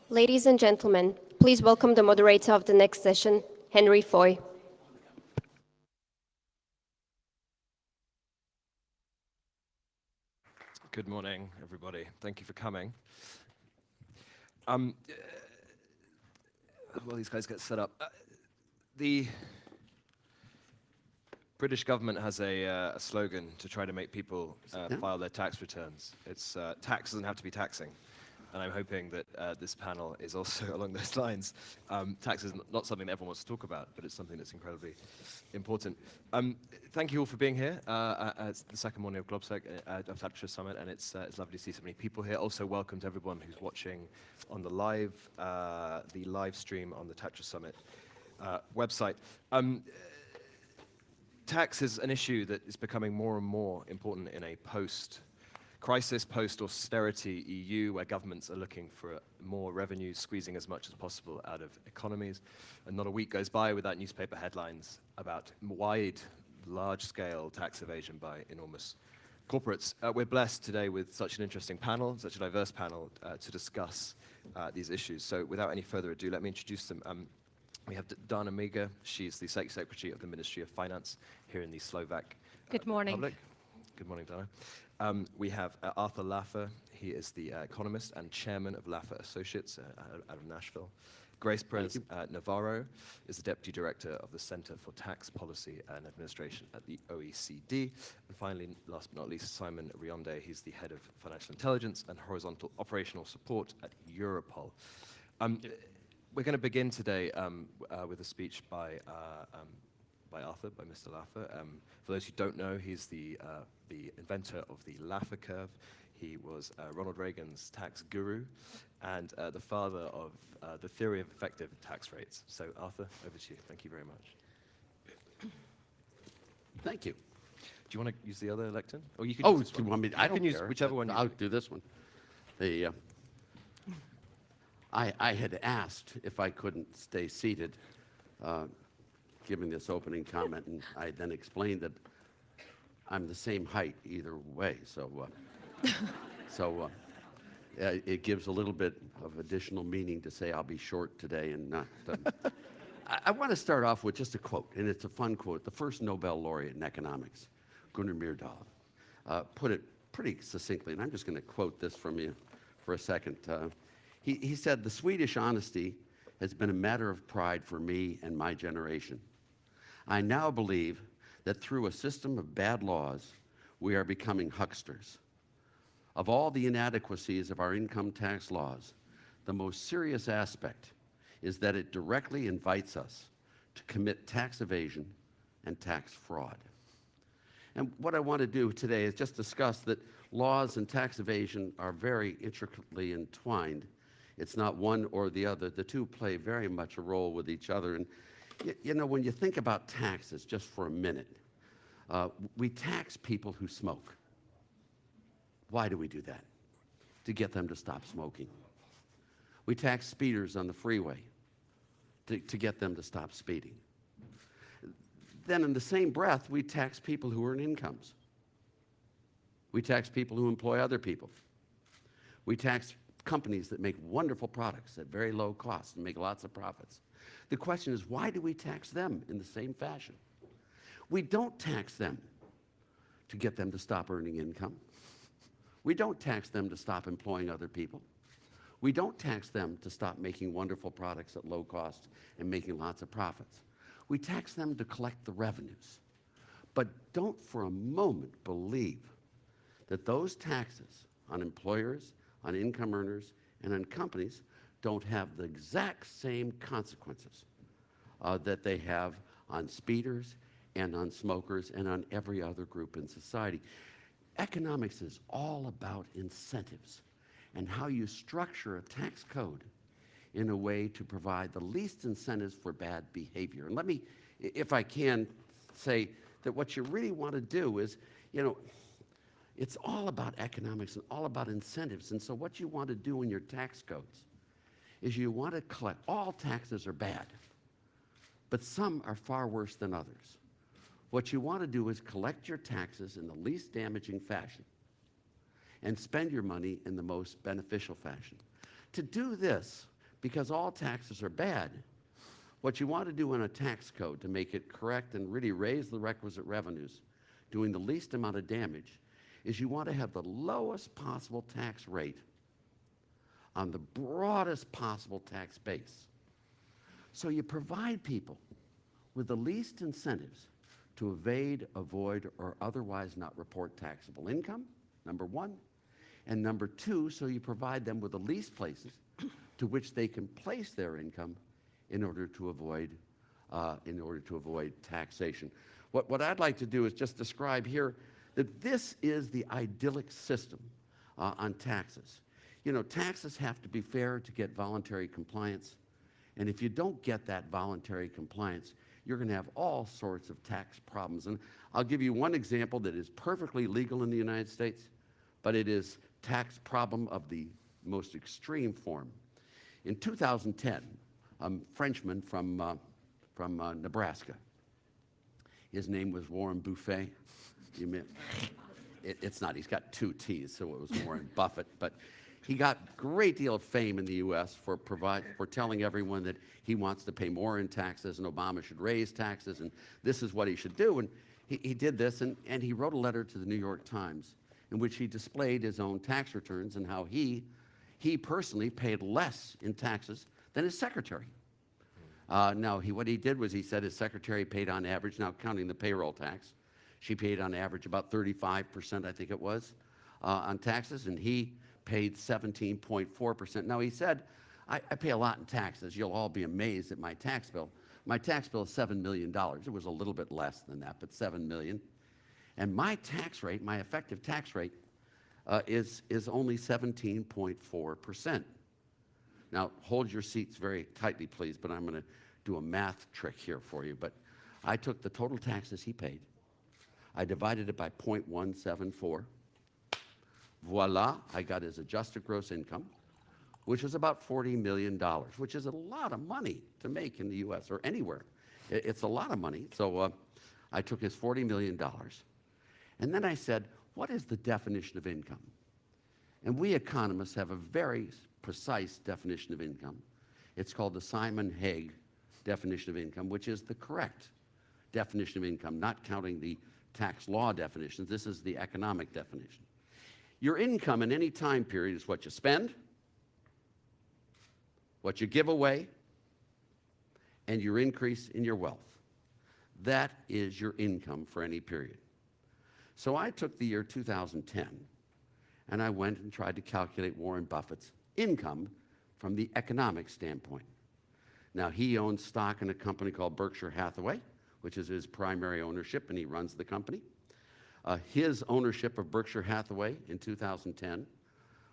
Ladies and gentlemen, please welcome the moderator of the next session, Henry Foy. Good morning, everybody. Thank you for coming. While these guys get set up, the British government has a slogan to try to make people file their tax returns. It's tax doesn't have to be taxing. And I'm hoping that this panel is also along those lines. Tax is not something that everyone wants to talk about, but it's something that's incredibly important. Thank you all for being here. It's the second morning of GLOBSEC, of TATRA Summit, and it's lovely to see so many people here. Also, welcome to everyone who's watching on the live stream on the TATRA Summit website. Tax is an issue that is becoming more and more important in a post-crisis, post-austerity EU, where governments are looking for more revenue, squeezing as much as possible out of economies. And not a week goes by without newspaper headlines about large-scale tax evasion by enormous corporates. We're blessed today with such an interesting panel, such a diverse panel, to discuss these issues. So without any further ado, let me introduce them. We have Dana Miga. She's the Secretary of the Ministry of Finance here in the Slovak Good morning. Republic. Good morning, Dana. We have Arthur Laffer. He is the economist and chairman of Laffer Associates out of Nashville. Grace Perez Navarro is the deputy director of the Center for Tax Policy and Administration at the OECD. And finally, last but not least, Simon Rionde. He's the head of financial intelligence and horizontal operational support at Europol. We're going to begin today with a speech by Arthur, by Mr. Laffer. For those who don't know, he's the inventor of the Laffer curve. He was Ronald Reagan's tax guru and the father of the theory of effective tax rates. So, Arthur, over to you. Thank you very much. Thank you. Do you want to use the other lectern? Or you can Oh, use this do you one. want me? You I don't can use care. whichever one. I'll do this one. I had asked if I couldn't stay seated, giving this opening comment, and I then explained that I'm the same height either way, so it gives a little bit of additional meaning to say I'll be short today and not. I want to start off with just a quote, and it's a fun quote. The first Nobel laureate in economics, Gunnar Myrdal, put it pretty succinctly, and I'm just going to quote this from you for a second. He said, "The Swedish honesty has been a matter of pride for me and my generation. I now believe that through a system of bad laws, we are becoming hucksters. Of all the inadequacies of our income tax laws, the most serious aspect is that it directly invites us to commit tax evasion and tax fraud." And what I want to do today is just discuss that laws and tax evasion are very intricately entwined. It's not one or the other. The two play very much a role with each other. And you know, when you think about taxes, just for a minute, we tax people who smoke. Why do we do that? To get them to stop smoking. We tax speeders on the freeway to get them to stop speeding. Then in the same breath, we tax people who earn incomes. We tax people who employ other people. We tax companies that make wonderful products at very low cost and make lots of profits. The question is, why do we tax them in the same fashion? We don't tax them to get them to stop earning income. We don't tax them to stop employing other people. We don't tax them to stop making wonderful products at low cost and making lots of profits. We tax them to collect the revenues. But don't for a moment believe that those taxes on employers, on income earners, and on companies don't have the exact same consequences that they have on speeders and on smokers and on every other group in society. Economics is all about incentives and how you structure a tax code in a way to provide the least incentives for bad behavior. And let me, if I can, say that what you really want to do is, you know, it's all about economics and all about incentives. And so what you want to do in your tax codes is you want to collect, all taxes are bad, but some are far worse than others. What you want to do is collect your taxes in the least damaging fashion and spend your money in the most beneficial fashion. To do this, because all taxes are bad, what you want to do in a tax code to make it correct and really raise the requisite revenues, doing the least amount of damage, is you want to have the lowest possible tax rate on the broadest possible tax base. So you provide people with the least incentives to evade, avoid, or otherwise not report taxable income, number one. And number two, so you provide them with the least places to which they can place their income in order to avoid taxation. What I'd like to do is just describe here that this is the idyllic system on taxes. You know, taxes have to be fair to get voluntary compliance. And if you don't get that voluntary compliance, you're going to have all sorts of tax problems. And I'll give you one example that is perfectly legal in the United States, but it is tax problem of the most extreme form. In 2010, a Frenchman from Nebraska, his name was Warren Buffett. It's not, he's got two T's, so it was Warren Buffett, but he got a great deal of fame in the U.S. for telling everyone that he wants to pay more in taxes and Obama should raise taxes and this is what he should do. And he did this, and he wrote a letter to the New York Times in which he displayed his own tax returns and how he personally paid less in taxes than his secretary. What he did was he said his secretary paid on average, now counting the payroll tax, she paid on average about 35%, I think it was, on taxes, and he paid 17.4%. Now he said, I pay a lot in taxes. You'll all be amazed at my tax bill. My tax bill is $7 million. It was a little bit less than that, but $7 million. And my tax rate, my effective tax rate, is only 17.4%. Now, hold your seats very tightly, please, but I'm going to do a math trick here for you. But I took the total taxes he paid. I divided it by 0.174. Voila, I got his adjusted gross income, which is about $40 million, which is a lot of money to make in the U.S. or anywhere. It's a lot of money. So I took his $40 million. And then I said, what is the definition of income? And we economists have a very precise definition of income. It's called the Simon-Hague definition of income, which is the correct definition of income, not counting the tax law definitions. This is the economic definition. Your income in any time period is what you spend, what you give away, and your increase in your wealth. That is your income for any period. So I took the year 2010, and I went and tried to calculate Warren Buffett's income from the economic standpoint. Now, he owns stock in a company called Berkshire Hathaway, which is his primary ownership, and he runs the company. His ownership of Berkshire Hathaway in 2010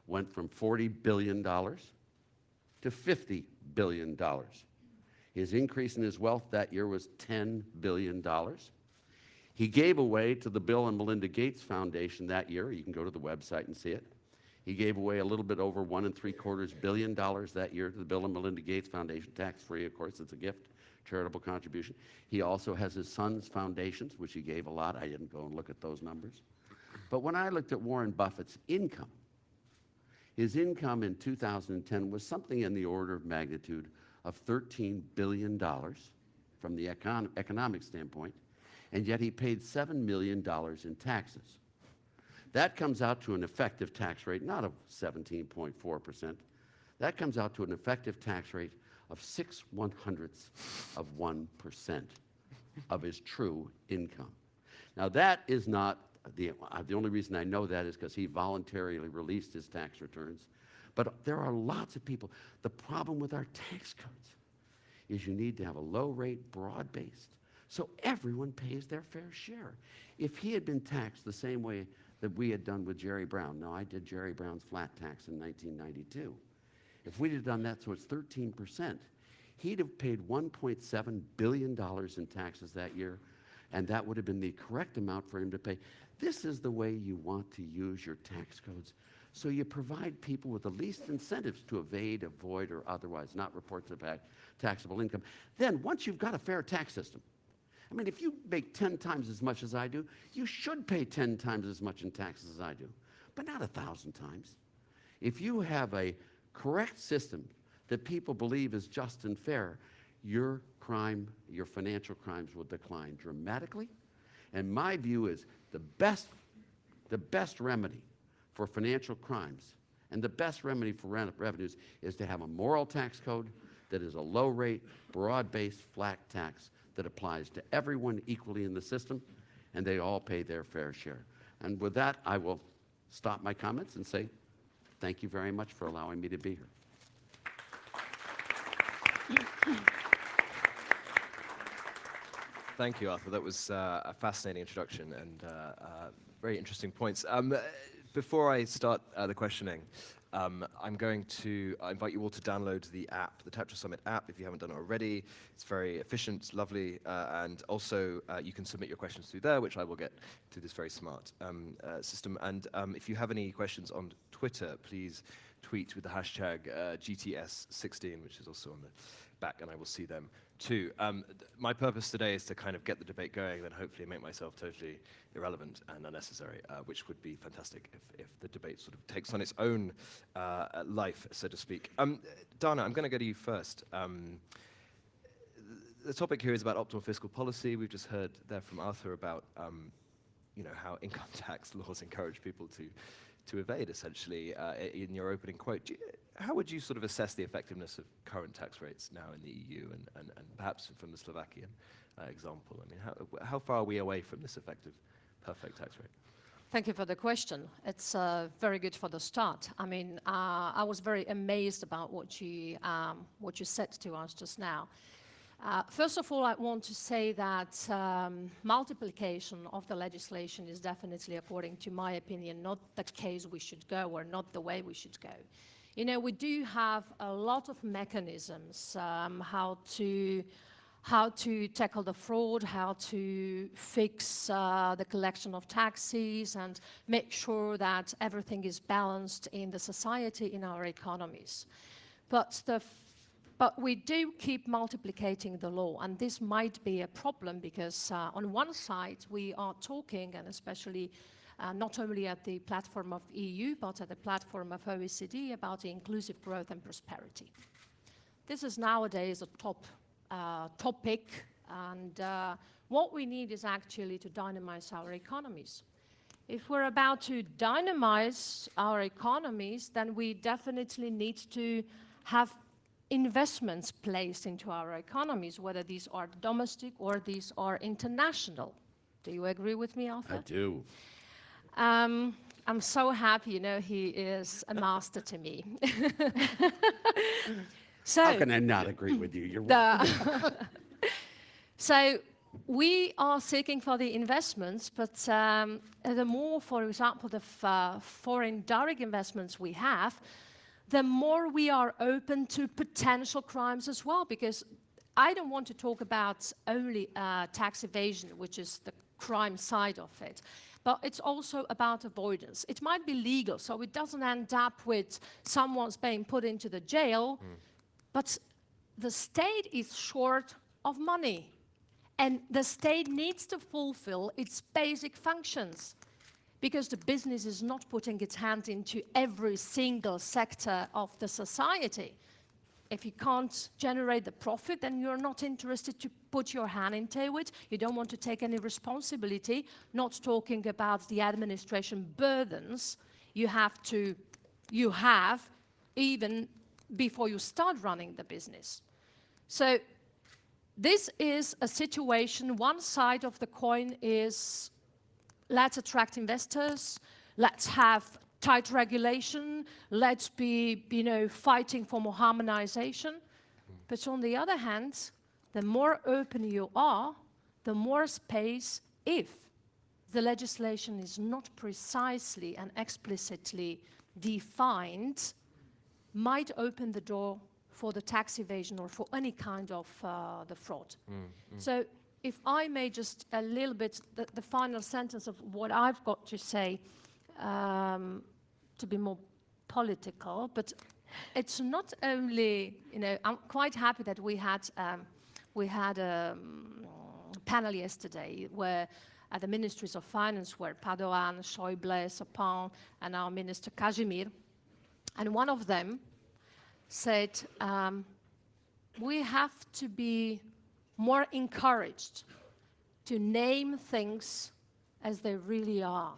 went from $40 billion to $50 billion. His increase in his wealth that year was $10 billion. He gave away to the Bill and Melinda Gates Foundation that year. You can go to the website and see it. He gave away a little bit over $1.75 billion that year to the Bill and Melinda Gates Foundation, tax-free, of course, it's a gift, charitable contribution. He also has his son's foundations, which he gave a lot. I didn't go and look at those numbers. But when I looked at Warren Buffett's income, his income in 2010 was something in the order of magnitude of $13 billion from the economic standpoint, and yet he paid $7 million in taxes. That comes out to an effective tax rate, not of 17.4%. That comes out to an effective tax rate of 0.06% of his true income. Now that is not, the only reason I know that is because he voluntarily released his tax returns. But there are lots of people. The problem with our tax codes is you need to have a low rate, broad-based, so everyone pays their fair share. If he had been taxed the same way that we had done with Jerry Brown, now I did Jerry Brown's flat tax in 1992. If we'd have done that so it's 13%, he'd have paid $1.7 billion in taxes that year, and that would have been the correct amount for him to pay. This is the way you want to use your tax codes. So you provide people with the least incentives to evade, avoid, or otherwise not report to the taxable income. Then, once you've got a fair tax system, I mean, if you make 10 times as much as I do, you should pay 10 times as much in taxes as I do, but not 1,000 times. If you have a correct system that people believe is just and fair, your crime, your financial crimes will decline dramatically. And my view is the best remedy for financial crimes and the best remedy for revenues is to have a moral tax code that is a low-rate, broad-based, flat tax that applies to everyone equally in the system, and they all pay their fair share. And with that, I will stop my comments and say thank you very much for allowing me to be here. Thank you, Arthur. That was a fascinating introduction and very interesting points. Before I start the questioning, I'm going to invite you all to download the app, the TATRA Summit app, if you haven't done it already. It's very efficient, it's lovely, and also you can submit your questions through there, which I will get through this very smart system. And if you have any questions on Twitter, please tweet with the hashtag GTS16, which is also on the back, and I will see them too. My purpose today is to kind of get the debate going, then hopefully make myself totally irrelevant and unnecessary, which would be fantastic if the debate sort of takes on its own life, so to speak. Dana, I'm going to go to you first. The topic here is about optimal fiscal policy. We've just heard there from Arthur about how income tax laws encourage people to evade, essentially, in your opening quote. How would you sort of assess the effectiveness of current tax rates now in the EU and perhaps from the Slovakian example? I mean, how far are we away from this effective, perfect tax rate? Thank you for the question. It's very good for the start. I mean, I was very amazed about what you said to us just now. First of all, I want to say that multiplication of the legislation is definitely, according to my opinion, not the case we should go or not the way we should go. You know, we do have a lot of mechanisms how to tackle the fraud, how to fix the collection of taxes and make sure that everything is balanced in the society, in our economies. But we do keep multiplicating the law, and this might be a problem because on one side we are talking, and especially not only at the platform of EU, but at the platform of OECD about inclusive growth and prosperity. This is nowadays a top topic, and what we need is actually to dynamize our economies. If we're about to dynamize our economies, then we definitely need to have investments placed into our economies, whether these are domestic or these are international. Do you agree with me, Arthur? I do. I'm so happy, you know, he is a master to me. So, how can I not agree with you? You're right. So we are seeking for the investments, but the more, for example, the foreign direct investments we have, the more we are open to potential crimes as well, because I don't want to talk about only tax evasion, which is the crime side of it, but it's also about avoidance. It might be legal, so it doesn't end up with someone's being put into the jail, but the state is short of money, and the state needs to fulfill its basic functions, because the business is not putting its hand into every single sector of the society. If you can't generate the profit, then you're not interested to put your hand into it. You don't want to take any responsibility, not talking about the administration burdens you have even before you start running the business. So this is a situation, one side of the coin is let's attract investors, let's have tight regulation, let's be, fighting for more harmonization. But on the other hand, the more open you are, the more space, if the legislation is not precisely and explicitly defined, might open the door for the tax evasion or for any kind of the fraud. So if I may just a little bit, the final sentence of what I've got to say, to be more political, but it's not only, I'm quite happy that we had a panel yesterday where the Ministries of Finance were Padoan, Schäuble, Sapin, and our Minister Kazimir, and one of them said, we have to be more encouraged to name things as they really are.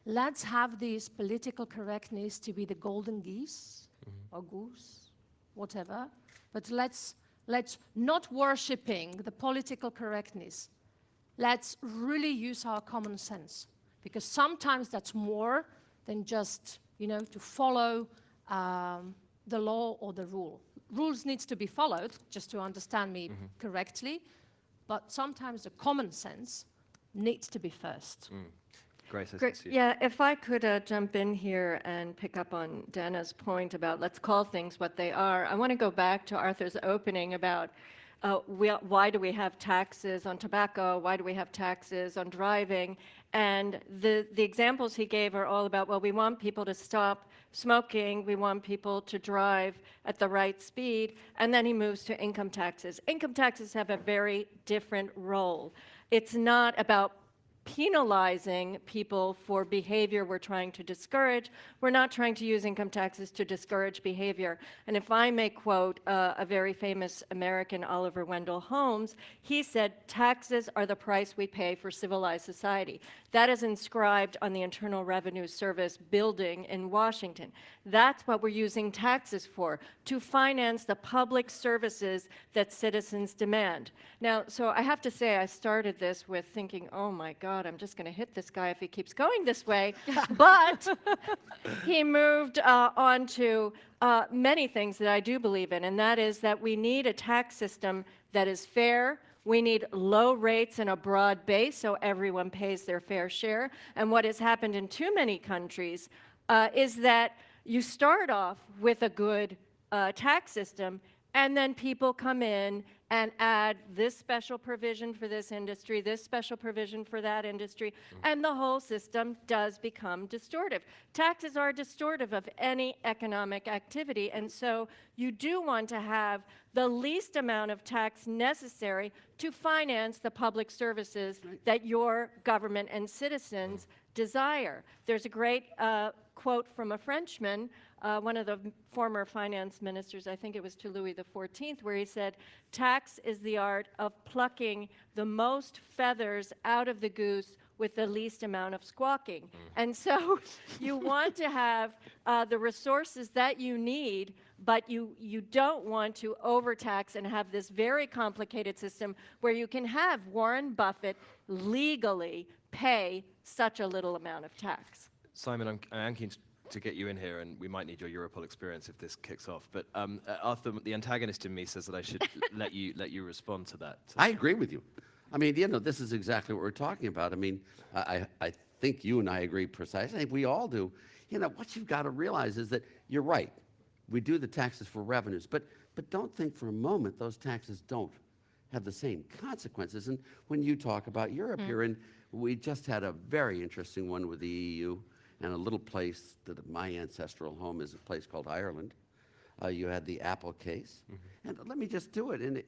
Let's have this political correctness to be the golden geese or goose, whatever, but let's not worshipping the political correctness. Let's really use our common sense, because sometimes that's more than just, to follow the law or the rule. Rules needs to be followed, just to understand me correctly, but sometimes the common sense needs to be first. Grace, I Great. see you. Yeah, if I could jump in here and pick up on Dana's point about let's call things what they are. I want to go back to Arthur's opening about why do we have taxes on tobacco? Why do we have taxes on driving? And the examples he gave are all about, well, we want people to stop smoking, we want people to drive at the right speed, and then he moves to income taxes. Income taxes have a very different role. It's not about penalizing people for behavior we're trying to discourage. We're not trying to use income taxes to discourage behavior. And if I may quote a very famous American, Oliver Wendell Holmes, he said, taxes are the price we pay for civilized society. That is inscribed on the Internal Revenue Service building in Washington. That's what we're using taxes for, to finance the public services that citizens demand. Now, so I have to say, I started this with thinking, oh my God, I'm just going to hit this guy if he keeps going this way. But he moved on to many things that I do believe in, and that is that we need a tax system that is fair. We need low rates and a broad base so everyone pays their fair share. And what has happened in too many countries is that you start off with a good tax system, and then people come in and add this special provision for this industry, this special provision for that industry, and the whole system does become distortive. Taxes are distortive of any economic activity, and so you do want to have the least amount of tax necessary to finance the public services that your government and citizens desire. There's a great quote from a Frenchman, one of the former finance ministers, I think it was to Louis XIV, where he said, tax is the art of plucking the most feathers out of the goose with the least amount of squawking. And so you want to have the resources that you need, but you don't want to overtax and have this very complicated system where you can have Warren Buffett legally pay such a little amount of tax. Simon, I'm keen to get you in here, and we might need your Europol experience if this kicks off. But Arthur, the antagonist in me says that I should let you respond to that. I agree with you. I mean, this is exactly what we're talking about. I mean, I think you and I agree precisely. I think we all do. What you've got to realize is that you're right. We do the taxes for revenues, but don't think for a moment those taxes don't have the same consequences. And when you talk about Europe here, and we just had a very interesting one with the EU, and a little place that my ancestral home is a place called Ireland. You had the Apple case. And let me just do it. And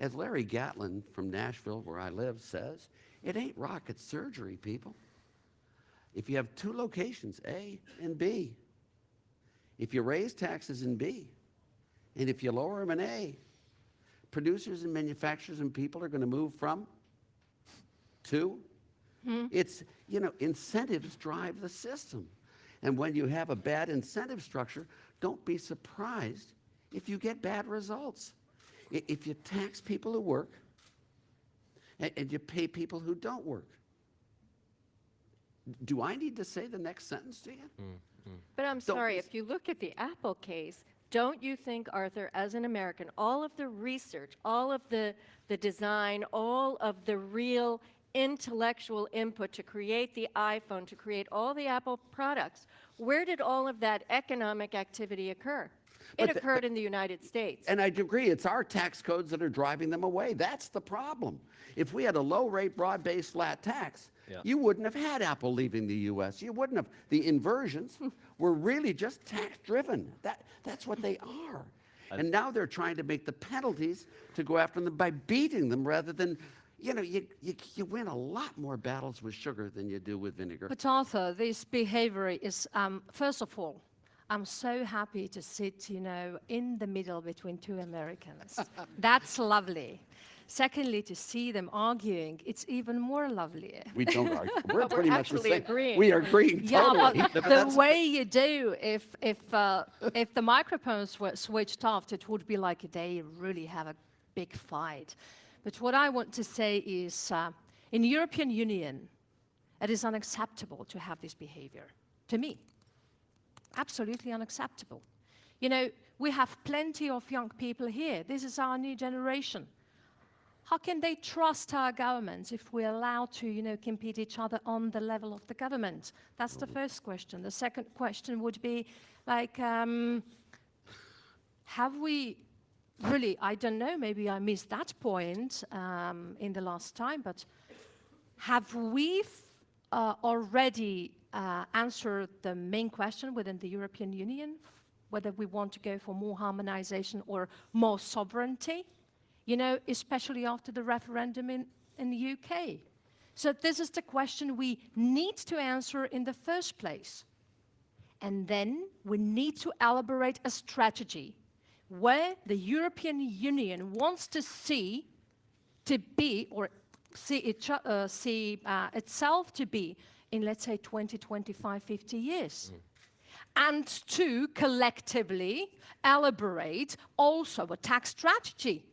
as Larry Gatlin from Nashville, where I live, says, it ain't rocket surgery, people. If you have two locations, A and B, if you raise taxes in B, and if you lower them in A, producers and manufacturers and people are going to move from to. It's, incentives drive the system. And when you have a bad incentive structure, don't be surprised if you get bad results. If you tax people who work and you pay people who don't work. Do I need to say the next sentence to you? But I'm sorry, if you look at the Apple case, don't you think, Arthur, as an American, all of the research, all of the design, all of the real intellectual input to create the iPhone, to create all the Apple products, where did all of that economic activity occur? It occurred in the United States. And I agree, it's our tax codes that are driving them away. That's the problem. If we had a low-rate, broad-based flat tax, you wouldn't have had Apple leaving the U.S. You wouldn't have. The inversions were really just tax-driven. That's what they are. And now they're trying to make the penalties to go after them by beating them rather than, you win a lot more battles with sugar than you do with vinegar. But Arthur, this behavior is, first of all, I'm so happy to sit, in the middle between two Americans. That's lovely. Secondly, to see them arguing, it's even more lovely. We don't argue. We're pretty much the actually same. agreeing. We are agreeing Yeah, totally. but the way you do, if the microphones were switched off, it would be like they really have a big fight. But what I want to say is, in the European Union, it is unacceptable to have this behavior. To me, absolutely unacceptable. We have plenty of young people here. This is our new generation. How can they trust our governments if we're allowed to, compete each other on the level of the government? That's the first question. The second question would be, like, have we really, I don't know, maybe I missed that point in the last time, but have we already answered the main question within the European Union, whether we want to go for more harmonization or more sovereignty? Especially after the referendum in the UK. So this is the question we need to answer in the first place. And then we need to elaborate a strategy where the European Union wants to see itself to be in, let's say, 20, 25, 50 years. And to collectively elaborate also a tax strategy.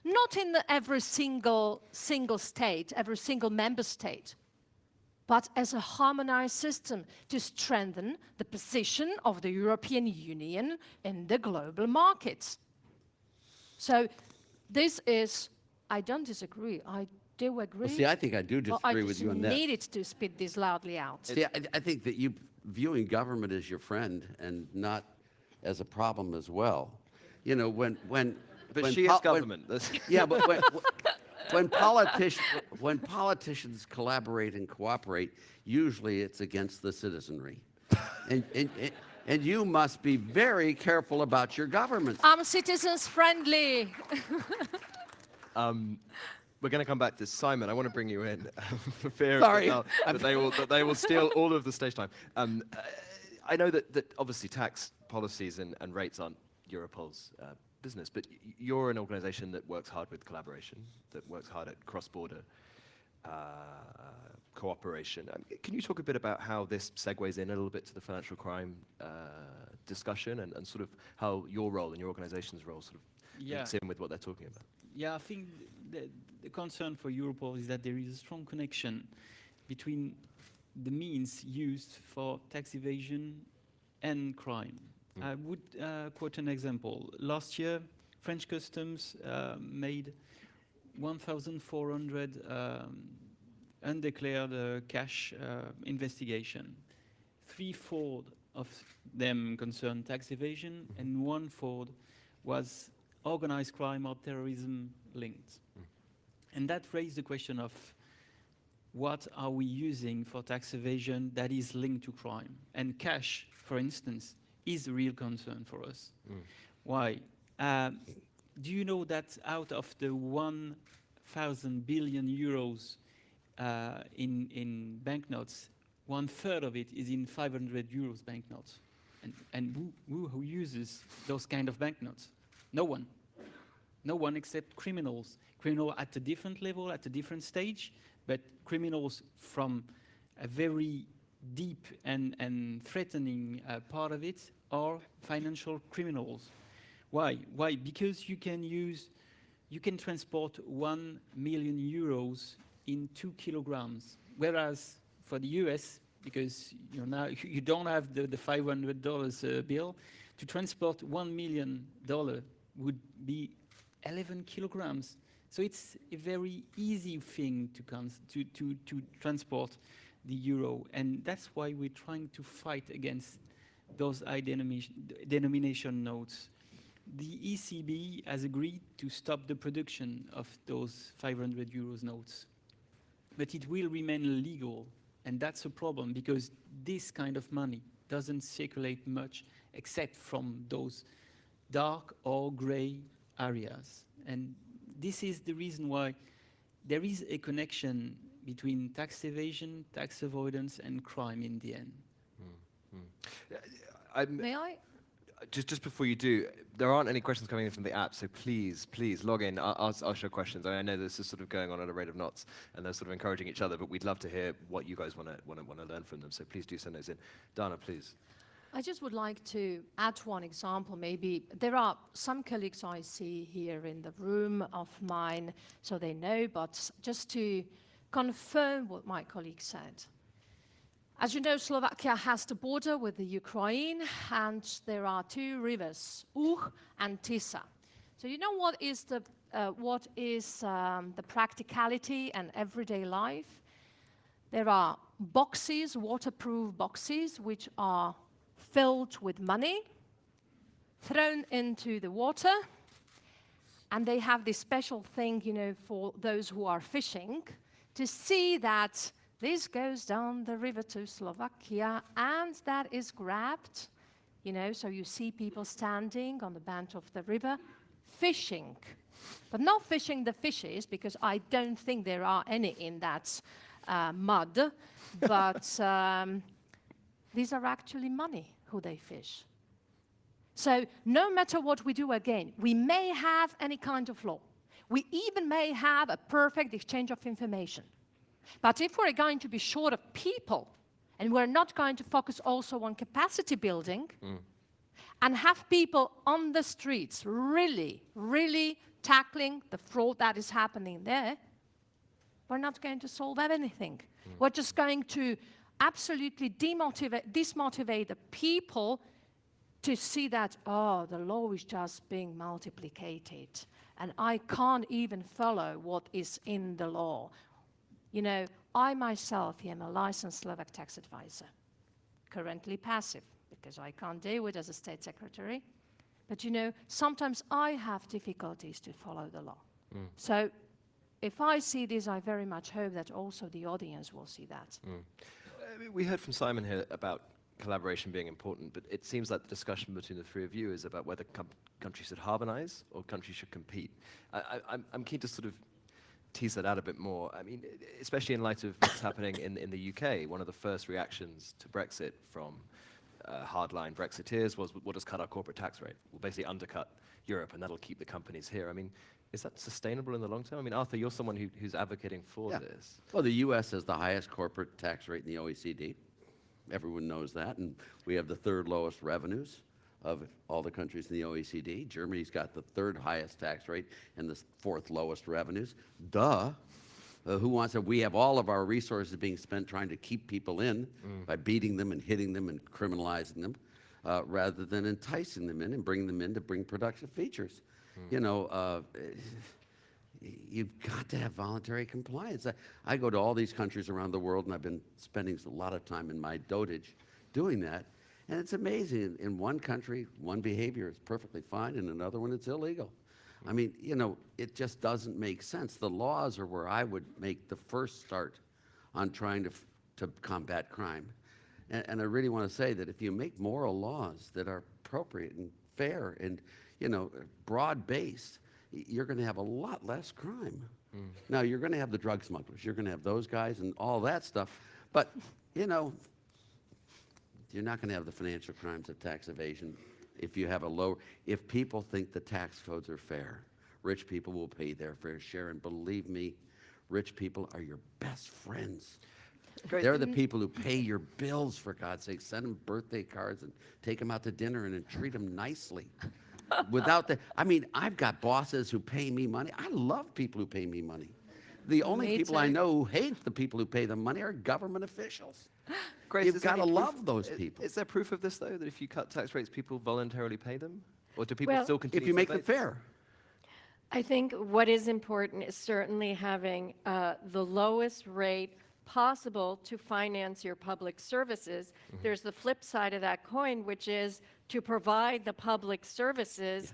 Not in every single state, every single member state, but as a harmonized system to strengthen the position of the European Union in the global markets. So this is, I don't disagree, I do agree. Well, see, I think I do disagree with you on that. I just needed to spit this loudly out. See, I think that you viewing government as your friend and not as a problem as well. But when she is government. Yeah, but when politicians collaborate and cooperate, usually it's against the citizenry. And you must be very careful about your government. I'm citizens friendly. We're going to come back to Simon. I want to bring you in for fear Sorry. that they will steal all of the stage time. I know that obviously tax policies and rates aren't Europol's business, but you're an organization that works hard with collaboration, that works hard at cross-border cooperation. Can you talk a bit about how this segues in a little bit to the financial crime discussion and sort of how your role and your organization's role sort of links in with what they're talking about? Yeah, I think the concern for Europol is that there is a strong connection between the means used for tax evasion and crime. I would quote an example. Last year, French customs made 1,400 undeclared cash investigation. 3/4 of them concerned tax evasion, and 1/4 was organized crime or terrorism linked. And that raised the question of what are we using for tax evasion that is linked to crime? And cash, for instance, is a real concern for us. Why? Do you know that out of the 1,000 billion euros in banknotes, 1/3 of it is in 500 euros banknotes? And who uses those kind of banknotes? No one. No one except criminals. Criminals at a different level, at a different stage, but criminals from a very deep and threatening part of it are financial criminals. Why? Why? Because you can transport 1 million euros in 2 kilograms, whereas for the US, because now you don't have the $500 bill, to transport $1 million would be 11 kilograms. So it's a very easy thing to transport the euro, and that's why we're trying to fight against those high denomination notes. The ECB has agreed to stop the production of those 500 euros notes, but it will remain illegal, and that's a problem because this kind of money doesn't circulate much except from those dark or gray areas. And this is the reason why there is a connection between tax evasion, tax avoidance, and crime in the end. May I? Just before you do, there aren't any questions coming in from the app, so please log in. I'll show questions. I know this is sort of going on at a rate of knots, and they're sort of encouraging each other, but we'd love to hear what you guys want to learn from them. So please do send those in. Dana, please. I just would like to add one example. Maybe there are some colleagues I see here in the room of mine, so they know, but just to confirm what my colleague said. As you know, Slovakia has the border with the Ukraine, and there are two rivers, Uch and Tisa. So you know what is the practicality and everyday life? There are boxes, waterproof boxes, which are filled with money, thrown into the water, and they have this special thing, you know, for those who are fishing, to see that this goes down the river to Slovakia, and that is grabbed, you know, so you see people standing on the bank of the river, fishing. But not fishing the fishes, because I don't think there are any in that mud, but these are actually money who they fish. So no matter what we do again, we may have any kind of law. We even may have a perfect exchange of information. But if we're going to be short of people, and we're not going to focus also on capacity building, and have people on the streets really tackling the fraud that is happening there, we're not going to solve anything. We're just going to absolutely dismotivate the people to see that, oh, the law is just being multiplicated, and I can't even follow what is in the law. You know, I myself am a licensed Slovak tax advisor, currently passive, because I can't deal with it as a state secretary. But you know, sometimes I have difficulties to follow the law. So if I see this, I very much hope that also the audience will see that. We heard from Simon here about collaboration being important, but it seems like the discussion between the three of you is about whether countries should harmonize or countries should compete. I'm keen to sort of tease that out a bit more. I mean, especially in light of what's happening in the UK, one of the first reactions to Brexit from hardline Brexiteers was, we'll just cut our corporate tax rate. We'll basically undercut Europe, and that'll keep the companies here. I mean, is that sustainable in the long term? I mean, Arthur, you're someone who's advocating for this. Well, the U.S. has the highest corporate tax rate in the OECD. Everyone knows that, and we have the third lowest revenues of all the countries in the OECD. Germany's got the third highest tax rate and the fourth lowest revenues. Duh. Who wants it? We have all of our resources being spent trying to keep people in by beating them and hitting them and criminalizing them, rather than enticing them in and bringing them in to bring production features. You know, you've got to have voluntary compliance. I go to all these countries around the world, and I've been spending a lot of time in my dotage doing that. And it's amazing. In one country, one behavior is perfectly fine. In another one, it's illegal. I mean, you know, it just doesn't make sense. The laws are where I would make the first start on trying to combat crime. And I really want to say that if you make moral laws that are appropriate and fair and, you know, broad-based, you're going to have a lot less crime. Now, you're going to have the drug smugglers. You're going to have those guys and all that stuff. But, you know, you're not going to have the financial crimes of tax evasion if you have if people think the tax codes are fair. Rich people will pay their fair share, and believe me, rich people are your best friends. Great. They're the people who pay your bills, for God's sake. Send them birthday cards and take them out to dinner and treat them nicely. I mean, I've got bosses who pay me money. I love people who pay me money. The only people I know who hate the people who pay them money are government officials. Grace, You've got to love those people. Is there proof of this, though, that if you cut tax rates, people voluntarily pay them? Or do people still continue if you to make pay? them fair. I think what is important is certainly having the lowest rate possible to finance your public services. There's the flip side of that coin, which is to provide the public services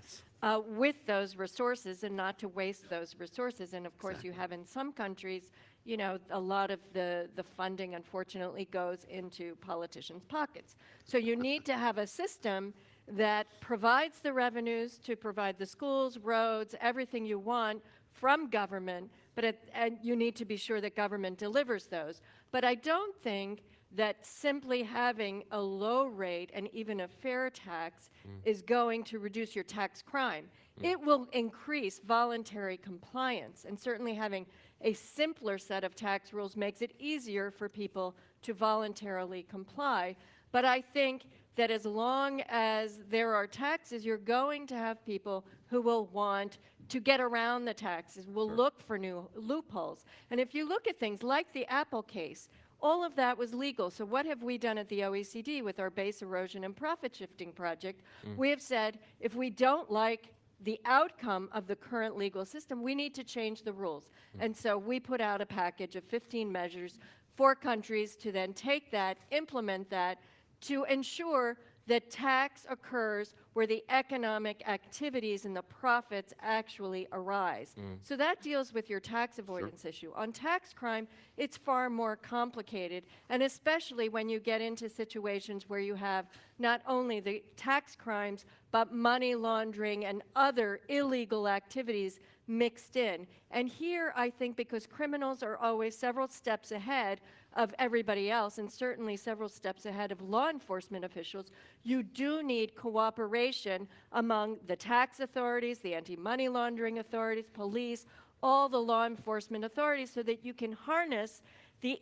with those resources and not to waste those resources. And of course, you have in some countries, you know, a lot of the funding, unfortunately, goes into politicians' pockets. So you need to have a system that provides the revenues to provide the schools, roads, everything you want from government, but and you need to be sure that government delivers those. But I don't think that simply having a low rate and even a fair tax is going to reduce your tax crime. It will increase voluntary compliance, and certainly having a simpler set of tax rules makes it easier for people to voluntarily comply. But I think that as long as there are taxes, you're going to have people who will want to get around the taxes, will look for new loopholes. And if you look at things like the Apple case, all of that was legal. So what have we done at the OECD with our base erosion and profit shifting project? We have said, if we don't like the outcome of the current legal system, we need to change the rules. And so we put out a package of 15 measures for countries to then take that, implement that, to ensure that tax occurs where the economic activities and the profits actually arise. So that deals with your tax avoidance issue. On tax crime, it's far more complicated, and especially when you get into situations where you have not only the tax crimes, but money laundering and other illegal activities mixed in. And here, I think, because criminals are always several steps ahead of everybody else, and certainly several steps ahead of law enforcement officials, you do need cooperation among the tax authorities, the anti-money laundering authorities, police, all the law enforcement authorities, so that you can harness the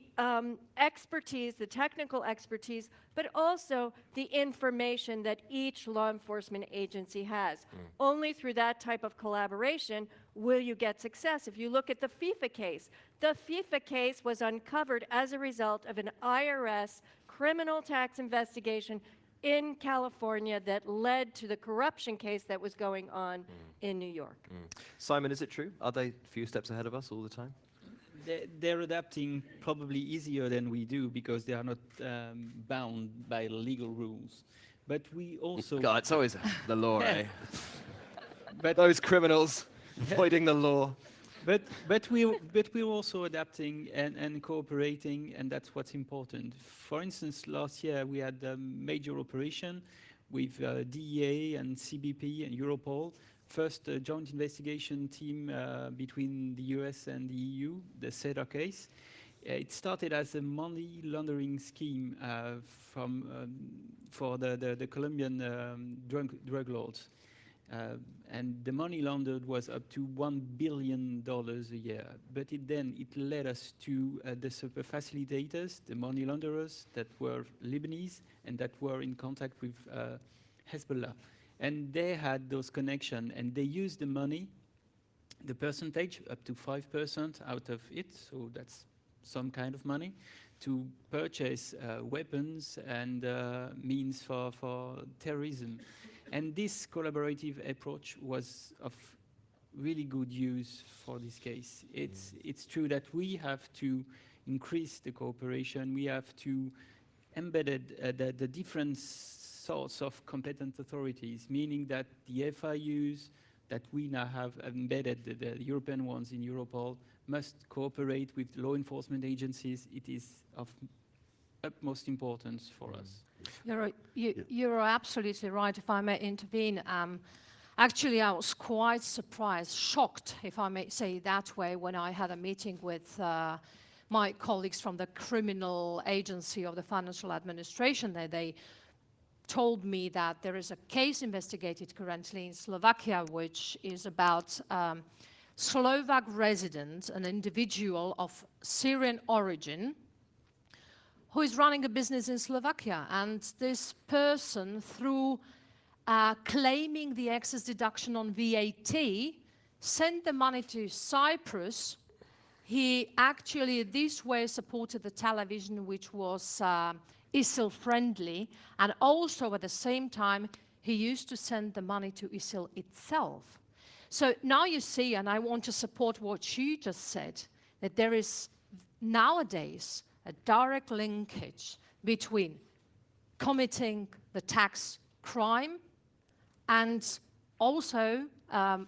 expertise, the technical expertise, but also the information that each law enforcement agency has. Only through that type of collaboration will you get success. If you look at the FIFA case, the FIFA case was uncovered as a result of an IRS criminal tax investigation in California that led to the corruption case that was going on in New York. Simon, is it true? Are they a few steps ahead of us all the time? They're adapting probably easier than we do because they are not bound by legal rules. But we also... God, it's always the law, eh? But Those criminals avoiding the law. But we're also adapting and cooperating, and that's what's important. For instance, last year we had a major operation with DEA and CBP and Europol. First joint investigation team between the US and the EU, the TATRA case. It started as a money laundering scheme for the Colombian drug lords. And the money laundered was up to $1 billion a year. But it led us to the super facilitators, the money launderers that were Lebanese and that were in contact with Hezbollah. And they had those connections, and they used the money, the percentage, up to 5% out of it, so that's some kind of money, to purchase weapons and means for terrorism. And this collaborative approach was of really good use for this case. It's true that we have to increase the cooperation, we have to embed the different sorts of competent authorities, meaning that the FIUs that we now have embedded, the European ones in Europol, must cooperate with law enforcement agencies. It is of utmost importance for us. You're absolutely right, if I may intervene. Actually, I was quite surprised, shocked, if I may say it that way, when I had a meeting with my colleagues from the criminal agency of the financial administration. They told me that there is a case investigated currently in Slovakia, which is about Slovak resident, an individual of Syrian origin, who is running a business in Slovakia. And this person, through claiming the excess deduction on VAT, sent the money to Cyprus. He actually this way supported the television, which was ISIL-friendly, and also at the same time, he used to send the money to ISIL itself. So now you see, and I want to support what you just said, that there is nowadays a direct linkage between committing the tax crime and also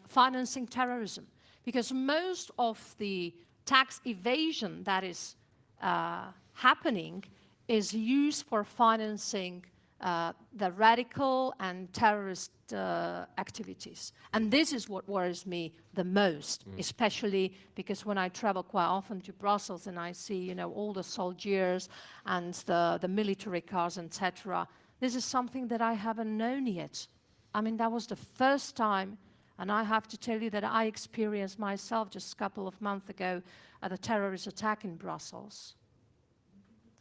financing terrorism. Because most of the tax evasion that is happening is used for financing the radical and terrorist activities. And this is what worries me the most, especially because when I travel quite often to Brussels and I see, you know, all the soldiers and the military cars, etc. This is something that I haven't known yet. I mean, that was the first time, and I have to tell you that I experienced myself just a couple of months ago at a terrorist attack in Brussels.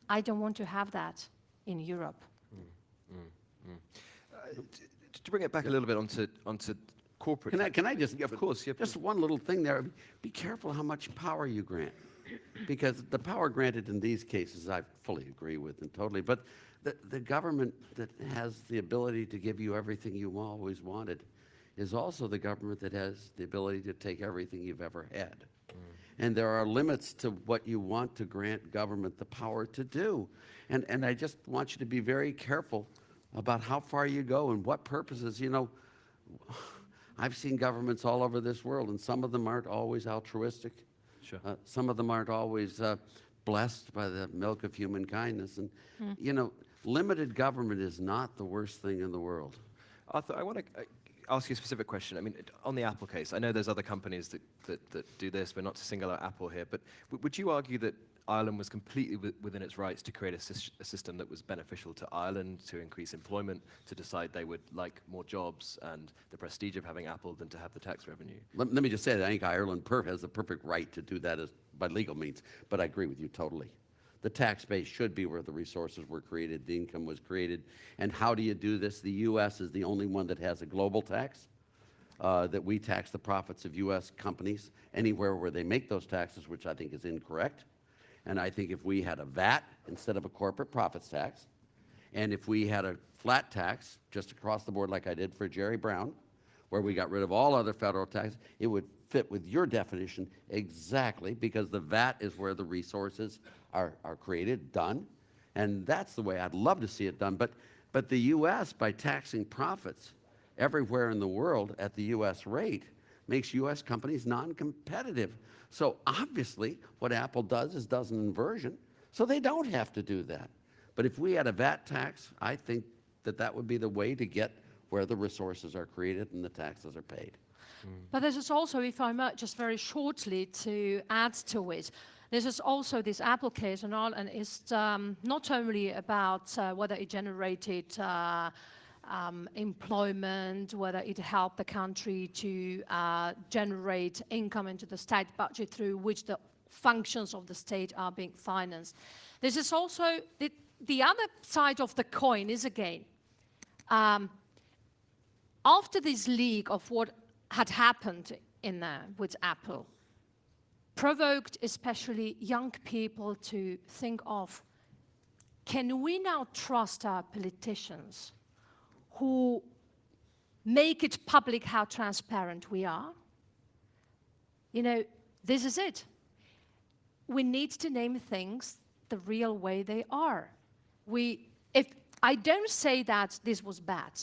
I don't want to have that in Europe. To bring it back a little bit onto corporate. Can I just, Of course, yeah. just one little thing there. Be careful how much power you grant. Because the power granted in these cases, I fully agree with and totally, but the government that has the ability to give you everything you always wanted is also the government that has the ability to take everything you've ever had. And there are limits to what you want to grant government the power to do. And I just want you to be very careful about how far you go and what purposes. You know, I've seen governments all over this world, and some of them aren't always altruistic. Sure. Some of them aren't always blessed by the milk of human kindness. And, you know, limited government is not the worst thing in the world. Arthur, I want to ask you a specific question. I mean, on the Apple case, I know there's other companies that do this, but not to single out Apple here, but would you argue that Ireland was completely within its rights to create a system that was beneficial to Ireland, to increase employment, to decide they would like more jobs and the prestige of having Apple than to have the tax revenue? Let me just say that I think Ireland has the perfect right to do that by legal means, but I agree with you totally. The tax base should be where the resources were created, the income was created. And how do you do this? The U.S. is the only one that has a global tax, that we tax the profits of U.S. companies anywhere where they make those taxes, which I think is incorrect. And I think if we had a VAT instead of a corporate profits tax, and if we had a flat tax just across the board like I did for Jerry Brown, where we got rid of all other federal taxes, it would fit with your definition exactly, because the VAT is where the resources are created, done. And that's the way I'd love to see it done. But the U.S., by taxing profits everywhere in the world at the U.S. rate, makes U.S. companies non-competitive. So obviously, what Apple does is does an inversion, so they don't have to do that. But if we had a VAT tax, I think that would be the way to get where the resources are created and the taxes are paid. But this is also, if I might just very shortly to add to it, this is also this Apple case in Ireland is not only about whether it generated employment, whether it helped the country to generate income into the state budget through which the functions of the state are being financed. This is also the other side of the coin is again, after this leak of what had happened in there with Apple, provoked especially young people to think of, can we now trust our politicians who make it public how transparent we are? You know, this is it. We need to name things the real way they are. If I don't say that this was bad,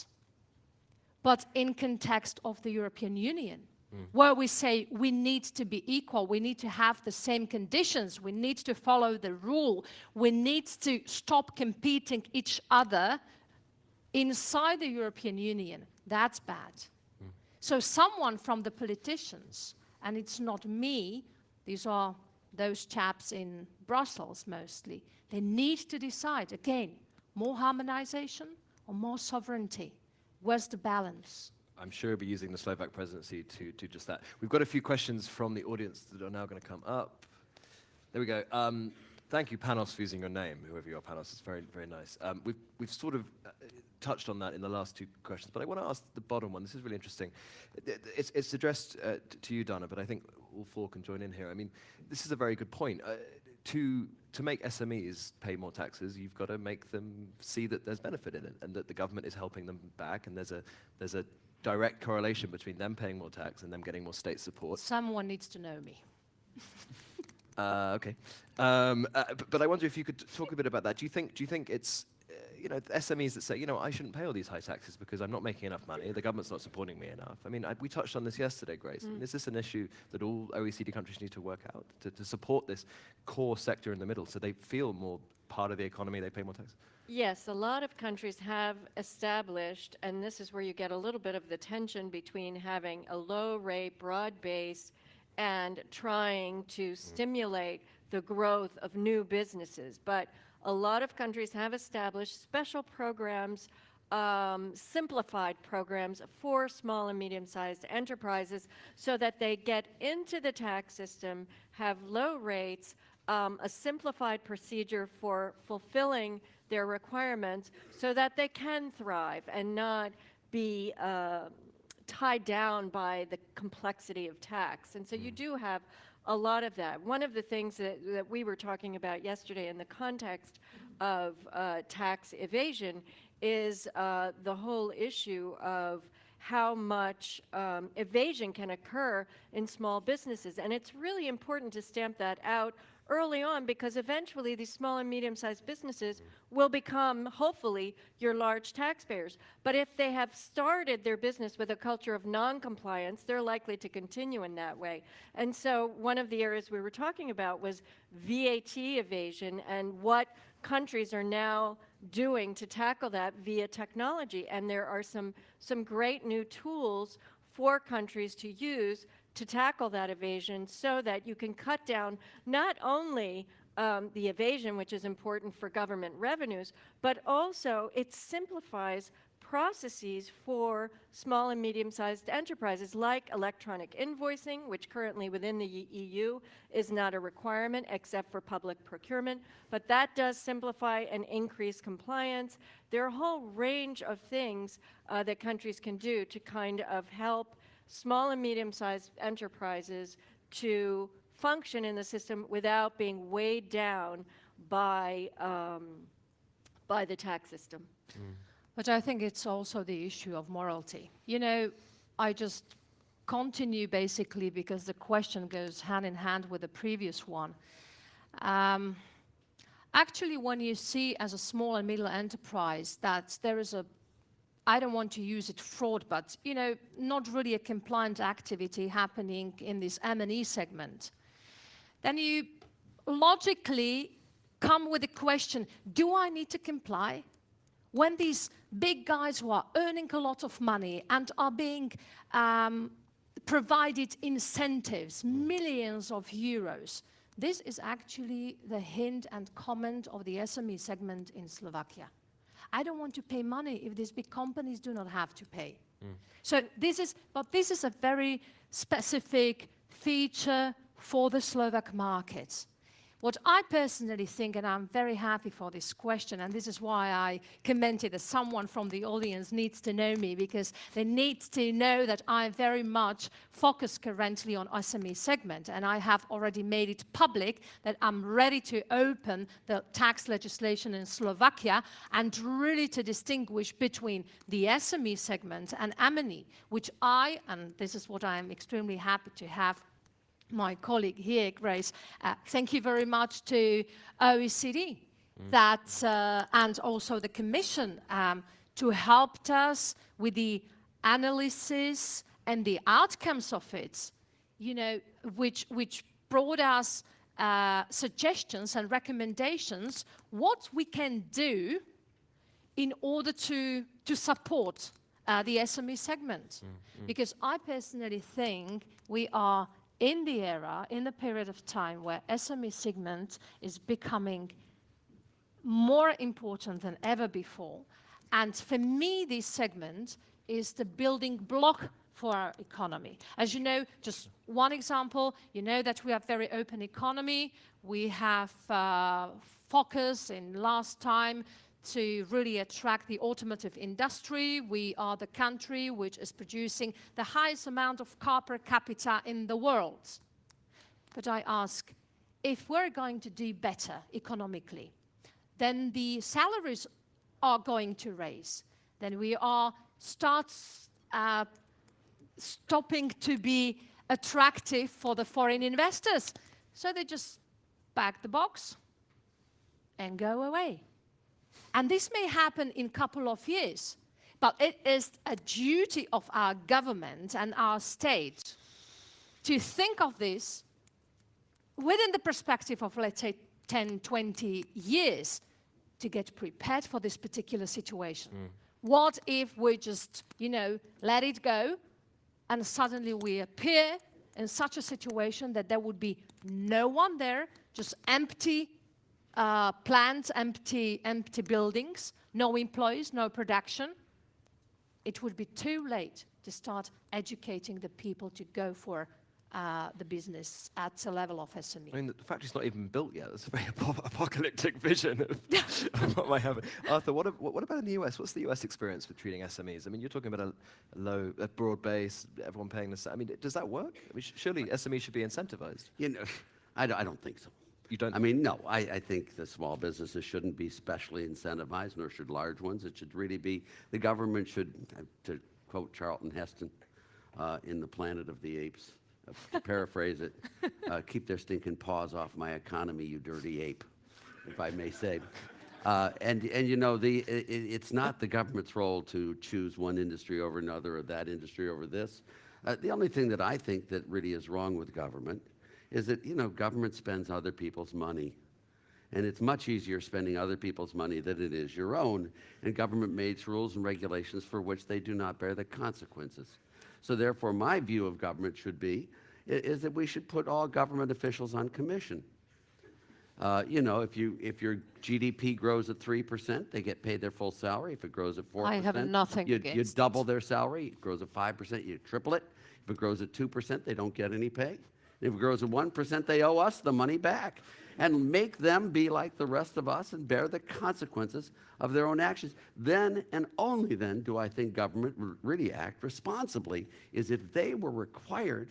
but in context of the European Union, where we say we need to be equal, we need to have the same conditions, we need to follow the rule, we need to stop competing each other inside the European Union, that's bad. So someone from the politicians, and it's not me, these are those chaps in Brussels mostly, they need to decide, again, more harmonization or more sovereignty? Where's the balance? I'm sure we'll be using the Slovak presidency to do just that. We've got a few questions from the audience that are now going to come up. There we go. Thank you, Panos, for using your name, whoever you are, Panos. It's very, very nice. We've sort of touched on that in the last two questions, but I want to ask the bottom one. This is really interesting. It's addressed to you, Dana, but I think all four can join in here. I mean, this is a very good point. To make SMEs pay more taxes, you've got to make them see that there's benefit in it and that the government is helping them back, and there's a direct correlation between them paying more tax and them getting more state support. Someone needs to know me. Okay. But I wonder if you could talk a bit about that. Do you think it's SMEs that say, I shouldn't pay all these high taxes because I'm not making enough money, the government's not supporting me enough? I mean, we touched on this yesterday, Grace. Is this an issue that all OECD countries need to work out to support this core sector in the middle so they feel more part of the economy, they pay more tax? Yes, a lot of countries have established, and this is where you get a little bit of the tension between having a low rate, broad base, and trying to stimulate the growth of new businesses. But a lot of countries have established special programs, simplified programs for small and medium-sized enterprises so that they get into the tax system, have low rates, a simplified procedure for fulfilling their requirements so that they can thrive and not be tied down by the complexity of tax. And so you do have a lot of that. One of the things that we were talking about yesterday in the context of tax evasion is the whole issue of how much evasion can occur in small businesses. And it's really important to stamp that out early on, because eventually these small and medium-sized businesses will become, hopefully, your large taxpayers. But if they have started their business with a culture of non-compliance, they're likely to continue in that way. And so one of the areas we were talking about was VAT evasion and what countries are now doing to tackle that via technology. And there are some great new tools for countries to use to tackle that evasion so that you can cut down not only the evasion, which is important for government revenues, but also it simplifies processes for small and medium-sized enterprises like electronic invoicing, which currently within the EU is not a requirement except for public procurement, but that does simplify and increase compliance. There are a whole range of things that countries can do to kind of help small and medium-sized enterprises to function in the system without being weighed down by the tax system. But I think it's also the issue of morality. You know, I just continue basically because the question goes hand in hand with the previous one. Actually, when you see as a small and middle enterprise that there is a, I don't want to use it fraud, but, you know, not really a compliant activity happening in this M&E segment, then you logically come with the question, do I need to comply? When these big guys who are earning a lot of money and are being provided incentives, millions of euros, this is actually the hint and comment of the SME segment in Slovakia. I don't want to pay money if these big companies do not have to pay. So this is a very specific feature for the Slovak market. What I personally think, and I'm very happy for this question, and this is why I commented that someone from the audience needs to know me, because they need to know that I very much focus currently on SME segment, and I have already made it public that I'm ready to open the tax legislation in Slovakia and really to distinguish between the SME segment and M&E, which and this is what I'm extremely happy to have my colleague here, Grace, thank you very much to OECD and also the Commission to help us with the analysis and the outcomes of it, you know, which brought us suggestions and recommendations what we can do in order to support the SME segment. Because I personally think we are in the period of time where SME segment is becoming more important than ever before. And for me, this segment is the building block for our economy. As you know, just one example, you know that we have very open economy. We have focus in last time to really attract the automotive industry. We are the country which is producing the highest amount of car per capita in the world. But I ask, if we're going to do better economically, then the salaries are going to raise. Then we are stopping to be attractive for the foreign investors. So they just pack the box and go away. And this may happen in a couple of years, but it is a duty of our government and our state to think of this within the perspective of, let's say, 10, 20 years to get prepared for this particular situation. What if we just, let it go, and suddenly we appear in such a situation that there would be no one there, just empty plants, empty buildings, no employees, no production? It would be too late to start educating the people to go for the business at a level of SME. I mean, the factory's not even built yet. That's a very apocalyptic vision of what might happen. Arthur, what about in the US? What's the US experience with treating SMEs? I mean, you're talking about a broad base, everyone paying the same. I mean, does that work? I mean, surely SMEs should be incentivized. I don't think so. You don't? I mean, no, I think the small businesses shouldn't be specially incentivized, nor should large ones. It should really be, the government should, to quote Charlton Heston in The Planet of the Apes, to paraphrase it, keep their stinking paws off my economy, you dirty ape, if I may say. It's not the government's role to choose one industry over another or that industry over this. The only thing that I think that really is wrong with government is that, government spends other people's money. And it's much easier spending other people's money than it is your own. And government makes rules and regulations for which they do not bear the consequences. So therefore, my view of government should be, is that we should put all government officials on commission. If your GDP grows at 3%, they get paid their full salary. If it grows at 4%, I have nothing you against double their salary. If it grows at 5%, you triple it. If it grows at 2%, they don't get any pay. If it grows at 1%, they owe us the money back. And make them be like the rest of us and bear the consequences of their own actions. Then and only then do I think government would really act responsibly, is if they were required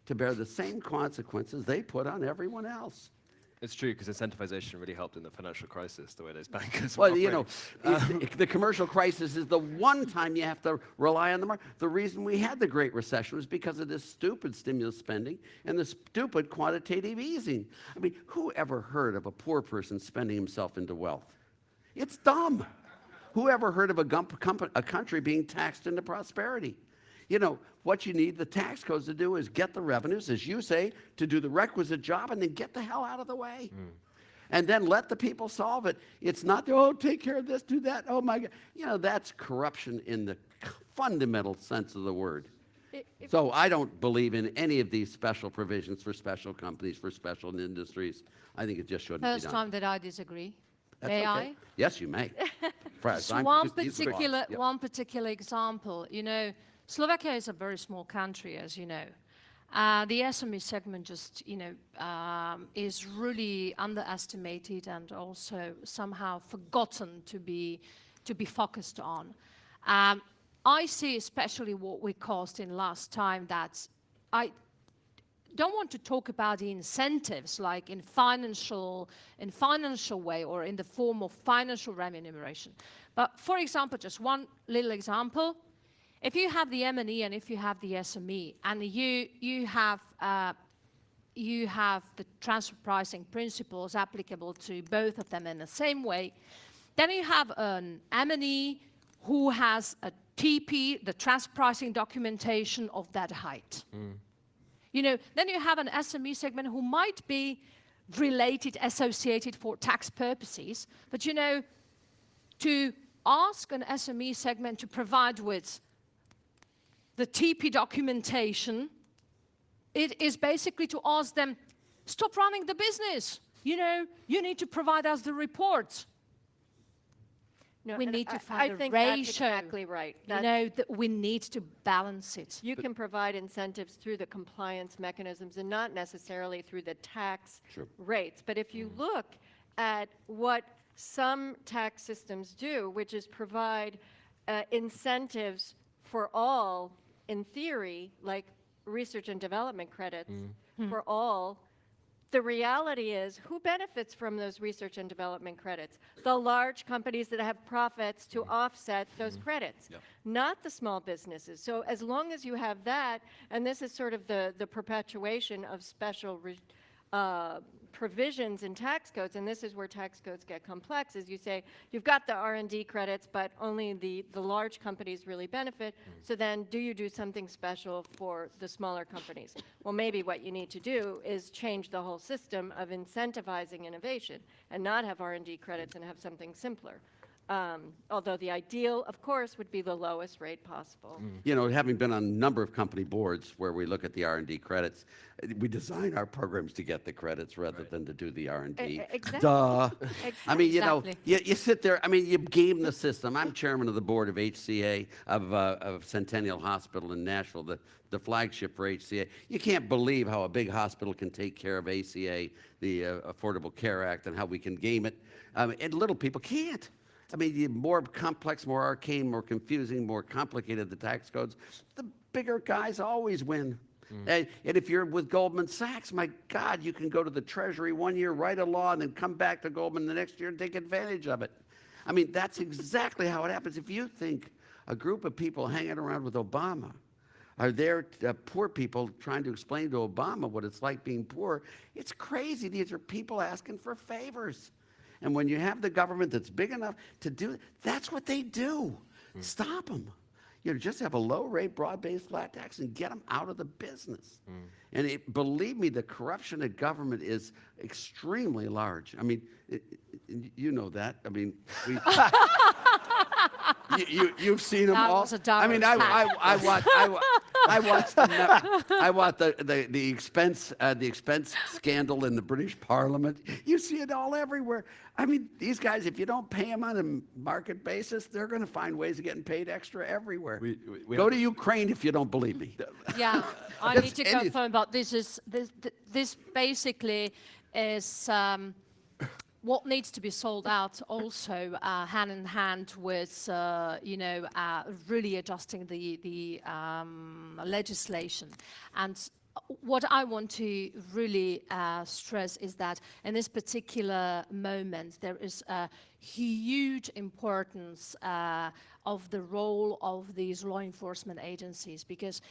to bear the same consequences they put on everyone else. It's true, because incentivization really helped in the financial crisis, the way those bankers Well, were the commercial crisis is the one time you have to rely on the market. The reason we had the Great Recession was because of this stupid stimulus spending and the stupid quantitative easing. I mean, who ever heard of a poor person spending himself into wealth? It's dumb. Who ever heard of a country being taxed into prosperity? What you need the tax codes to do is get the revenues, as you say, to do the requisite job and then get the hell out of the way. And then let the people solve it. It's not, take care of this, do that, oh my God. That's corruption in the fundamental sense of the word. So I don't believe in any of these special provisions for special companies, for special industries. I think it just shouldn't be done. First time that I disagree. That's May okay. I? Yes, you may. So one particular example, Slovakia is a very small country, as you know. The SME segment just, is really underestimated and also somehow forgotten to be focused on. I see especially what we caused in last time that I don't want to talk about the incentives like in financial way or in the form of financial remuneration. But for example, just one little example. If you have the M&E and if you have the SME and you have the transfer pricing principles applicable to both of them in the same way, then you have an M&E who has a TP, the transfer pricing documentation of that height. Then you have an SME segment who might be related, associated for tax purposes, but to ask an SME segment to provide with the TP documentation, it is basically to ask them, stop running the business. You need to provide us the reports. No, We and need to I find a think ratio. that's exactly right. That we need to balance it. You can provide incentives through the compliance mechanisms and not necessarily through the tax rates. But if you look at what some tax systems do, which is provide incentives for all, in theory, like research and development credits for all, the reality is who benefits from those research and development credits? The large companies that have profits to offset those credits, not the small businesses. So as long as you have that, and this is sort of the perpetuation of special provisions in tax codes, and this is where tax codes get complex, is you say you've got the R&D credits, but only the large companies really benefit. So then do you do something special for the smaller companies? Well, maybe what you need to do is change the whole system of incentivizing innovation and not have R&D credits and have something simpler. Although the ideal, of course, would be the lowest rate possible. You know, having been on a number of company boards where we look at the R&D credits, we design our programs to get the credits rather than to do the R&D. Exactly. Duh. I mean, you know, Exactly. you sit there, I mean, you game the system. I'm chairman of the board of HCA, of Centennial Hospital in Nashville, the flagship for HCA. You can't believe how a big hospital can take care of ACA, the Affordable Care Act, and how we can game it. And little people can't. I mean, the more complex, more arcane, more confusing, more complicated the tax codes, the bigger guys always win. And if you're with Goldman Sachs, my God, you can go to the Treasury one year, write a law, and then come back to Goldman the next year and take advantage of it. I mean, that's exactly how it happens. If you think a group of people hanging around with Obama are there, poor people trying to explain to Obama what it's like being poor, it's crazy. These are people asking for favors. And when you have the government that's big enough to do it, that's what they do. Stop them. You know, just have a low-rate, broad-based flat tax and get them out of the business. And believe me, the corruption at government is extremely large. I mean, you know that. I mean, you've seen them That all. was a direct I mean, I watched the expense scandal in the British Parliament. You see it all everywhere. I mean, these guys, if you don't pay them on a market basis, they're going to find ways of getting paid extra everywhere. We Go to Ukraine if you don't believe me. Yeah, I That's need to any- confirm, but this basically is what needs to be sold out also hand in hand with you know, really adjusting the legislation. And what I want to really stress is that in this particular moment, there is a huge importance of the role of these law enforcement agencies, because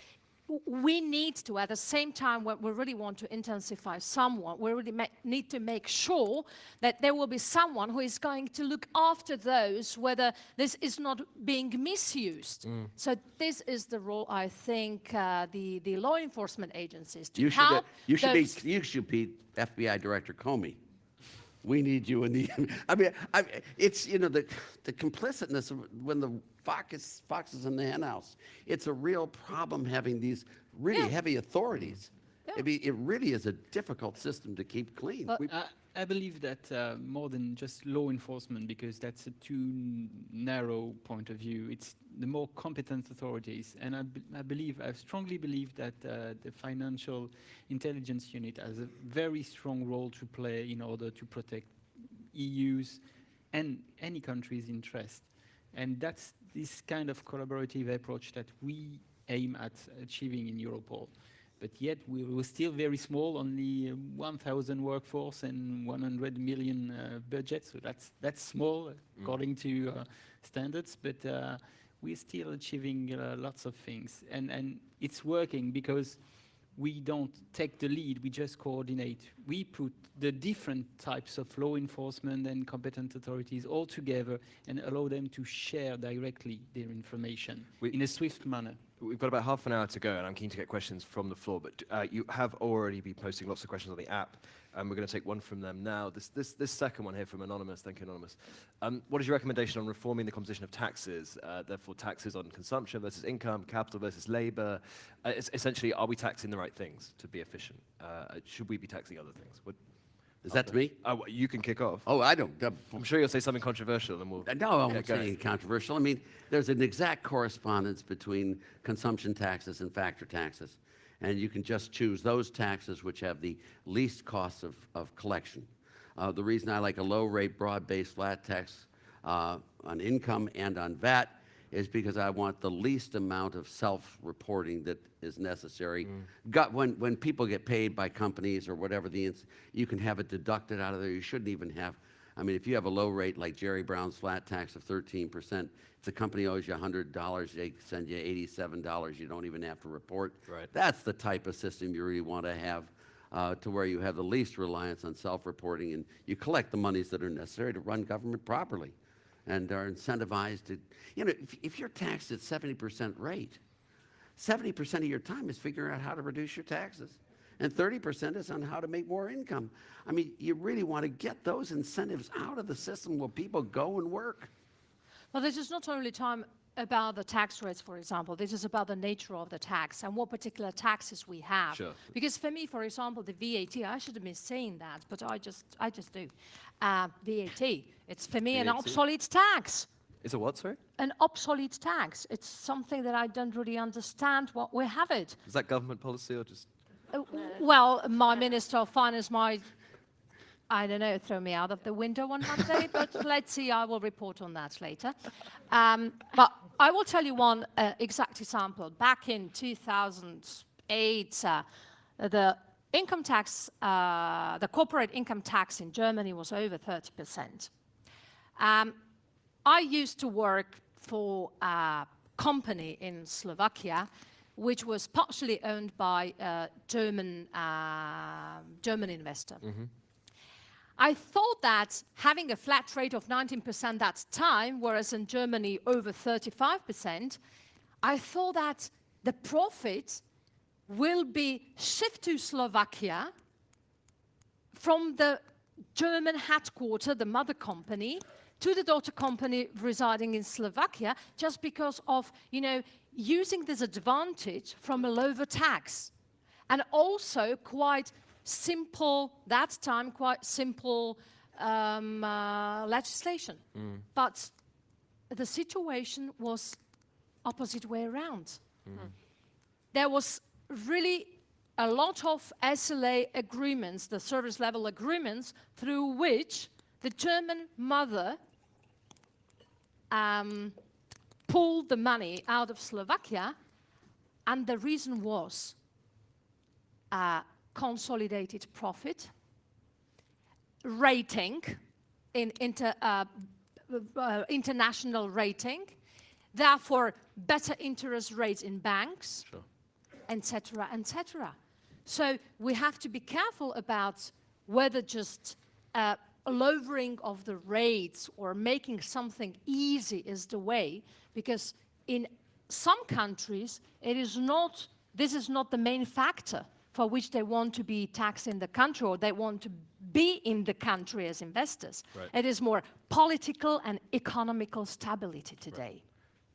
we need to, at the same time, when we really want to intensify someone, we really need to make sure that there will be someone who is going to look after those, whether this is not being misused. So this is the role, I think, the law enforcement agencies to help You should those. be FBI Director Comey. We need you in the. I mean, it's, you know, the complicitness of when the fox is in the henhouse. It's a real problem having these really heavy authorities. I mean, it really is a difficult system to keep clean. But- I believe that more than just law enforcement, because that's a too narrow point of view, it's the more competent authorities. And I strongly believe that the Financial Intelligence Unit has a very strong role to play in order to protect EU's and any country's interest. And that's this kind of collaborative approach that we aim at achieving in Europol. But yet we're still very small, only 1,000 workforce and 100 million budget. So that's small according to standards, but we're still achieving lots of things. And it's working because we don't take the lead, we just coordinate. We put the different types of law enforcement and competent authorities all together and allow them to share directly their information in a swift manner. We've got about half an hour to go, and I'm keen to get questions from the floor, but you have already been posting lots of questions on the app, and we're going to take one from them now. This second one here from Anonymous. Thank you, Anonymous. What is your recommendation on reforming the composition of taxes, therefore taxes on consumption versus income, capital versus labor? Essentially, are we taxing the right things to be efficient? Should we be taxing other things? Is that to me? You can kick off. Oh, I don't. I'm sure you'll say something controversial, and we'll... No, I won't go say ahead. anything controversial. I mean, there's an exact correspondence between consumption taxes and factor taxes. And you can just choose those taxes which have the least costs of collection. The reason I like a low-rate, broad-based flat tax on income and on VAT is because I want the least amount of self-reporting that is necessary. When people get paid by companies or whatever, you can have it deducted out of there. You shouldn't even have, I mean, if you have a low rate like Jerry Brown's flat tax of 13%, if the company owes you $100, they send you $87, you don't even have to report. Right. That's the type of system you really want to have. to where you have the least reliance on self-reporting, and you collect the monies that are necessary to run government properly and are incentivized to, you know, if you're taxed at 70% rate, 70% of your time is figuring out how to reduce your taxes, and 30% is on how to make more income. I mean, you really want to get those incentives out of the system where people go and work. Well, this is not only time about the tax rates, for example. This is about the nature of the tax and what particular taxes we have. Sure. Because for me, for example, the VAT, I should have been saying that, but I just do. VAT, it's for me an VAT? obsolete tax. Is it what, sorry? An obsolete tax. It's something that I don't really understand what we have it. Is that government policy or just... Well, my Minister of Finance might, I don't know, throw me out of the window on Monday, but let's see, I will report on that later. But I will tell you one exact example. Back in 2008, the income tax, the corporate income tax in Germany was over 30%. I used to work for a company in Slovakia which was partially owned by a German investor. Mm-hmm. I thought that having a flat rate of 19% that time, whereas in Germany over 35%, I thought that the profit will be shifted to Slovakia from the German headquarters, the mother company, to the daughter company residing in Slovakia, just because of, you know, using this advantage from a lower tax. And also quite simple, that time, quite simple legislation. Mm. But the situation was opposite way around. Mm. There was really a lot of SLA agreements, the service level agreements, through which the German mother pulled the money out of Slovakia, and the reason was consolidated profit, rating, in international rating, therefore better interest rates in banks, Sure. etc., etc. So we have to be careful about whether just lowering of the rates or making something easy is the way, because in some countries this is not the main factor for which they want to be taxed in the country or they want to be in the country as investors. Right. It is more political and economical stability today.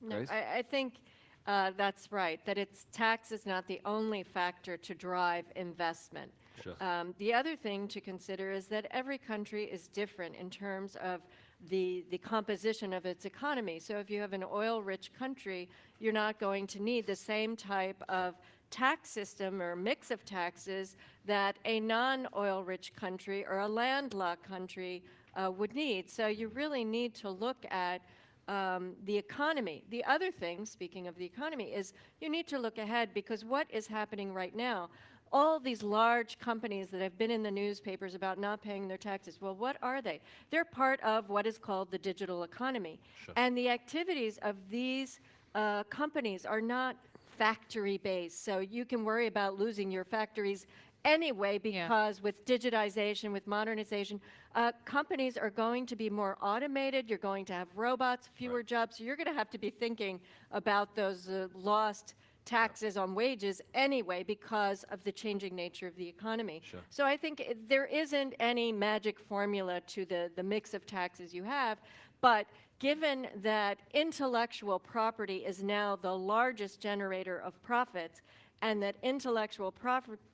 No, Grace? I think that's right, that tax is not the only factor to drive investment. Sure. The other thing to consider is that every country is different in terms of the composition of its economy. So if you have an oil-rich country, you're not going to need the same type of tax system or mix of taxes that a non-oil-rich country or a landlocked country would need. So you really need to look at the economy. The other thing, speaking of the economy, is you need to look ahead, because what is happening right now, all these large companies that have been in the newspapers about not paying their taxes, well, what are they? They're part of what is called the digital economy. Sure. And the activities of these companies are not factory-based. So you can worry about losing your factories anyway, because with digitization, with modernization, companies are going to be more automated. You're going to have robots, fewer jobs. So you're going to have to be thinking about those lost taxes on wages anyway, because of the changing nature of the economy. Sure. So I think there isn't any magic formula to the mix of taxes you have, but given that intellectual property is now the largest generator of profits, and that intellectual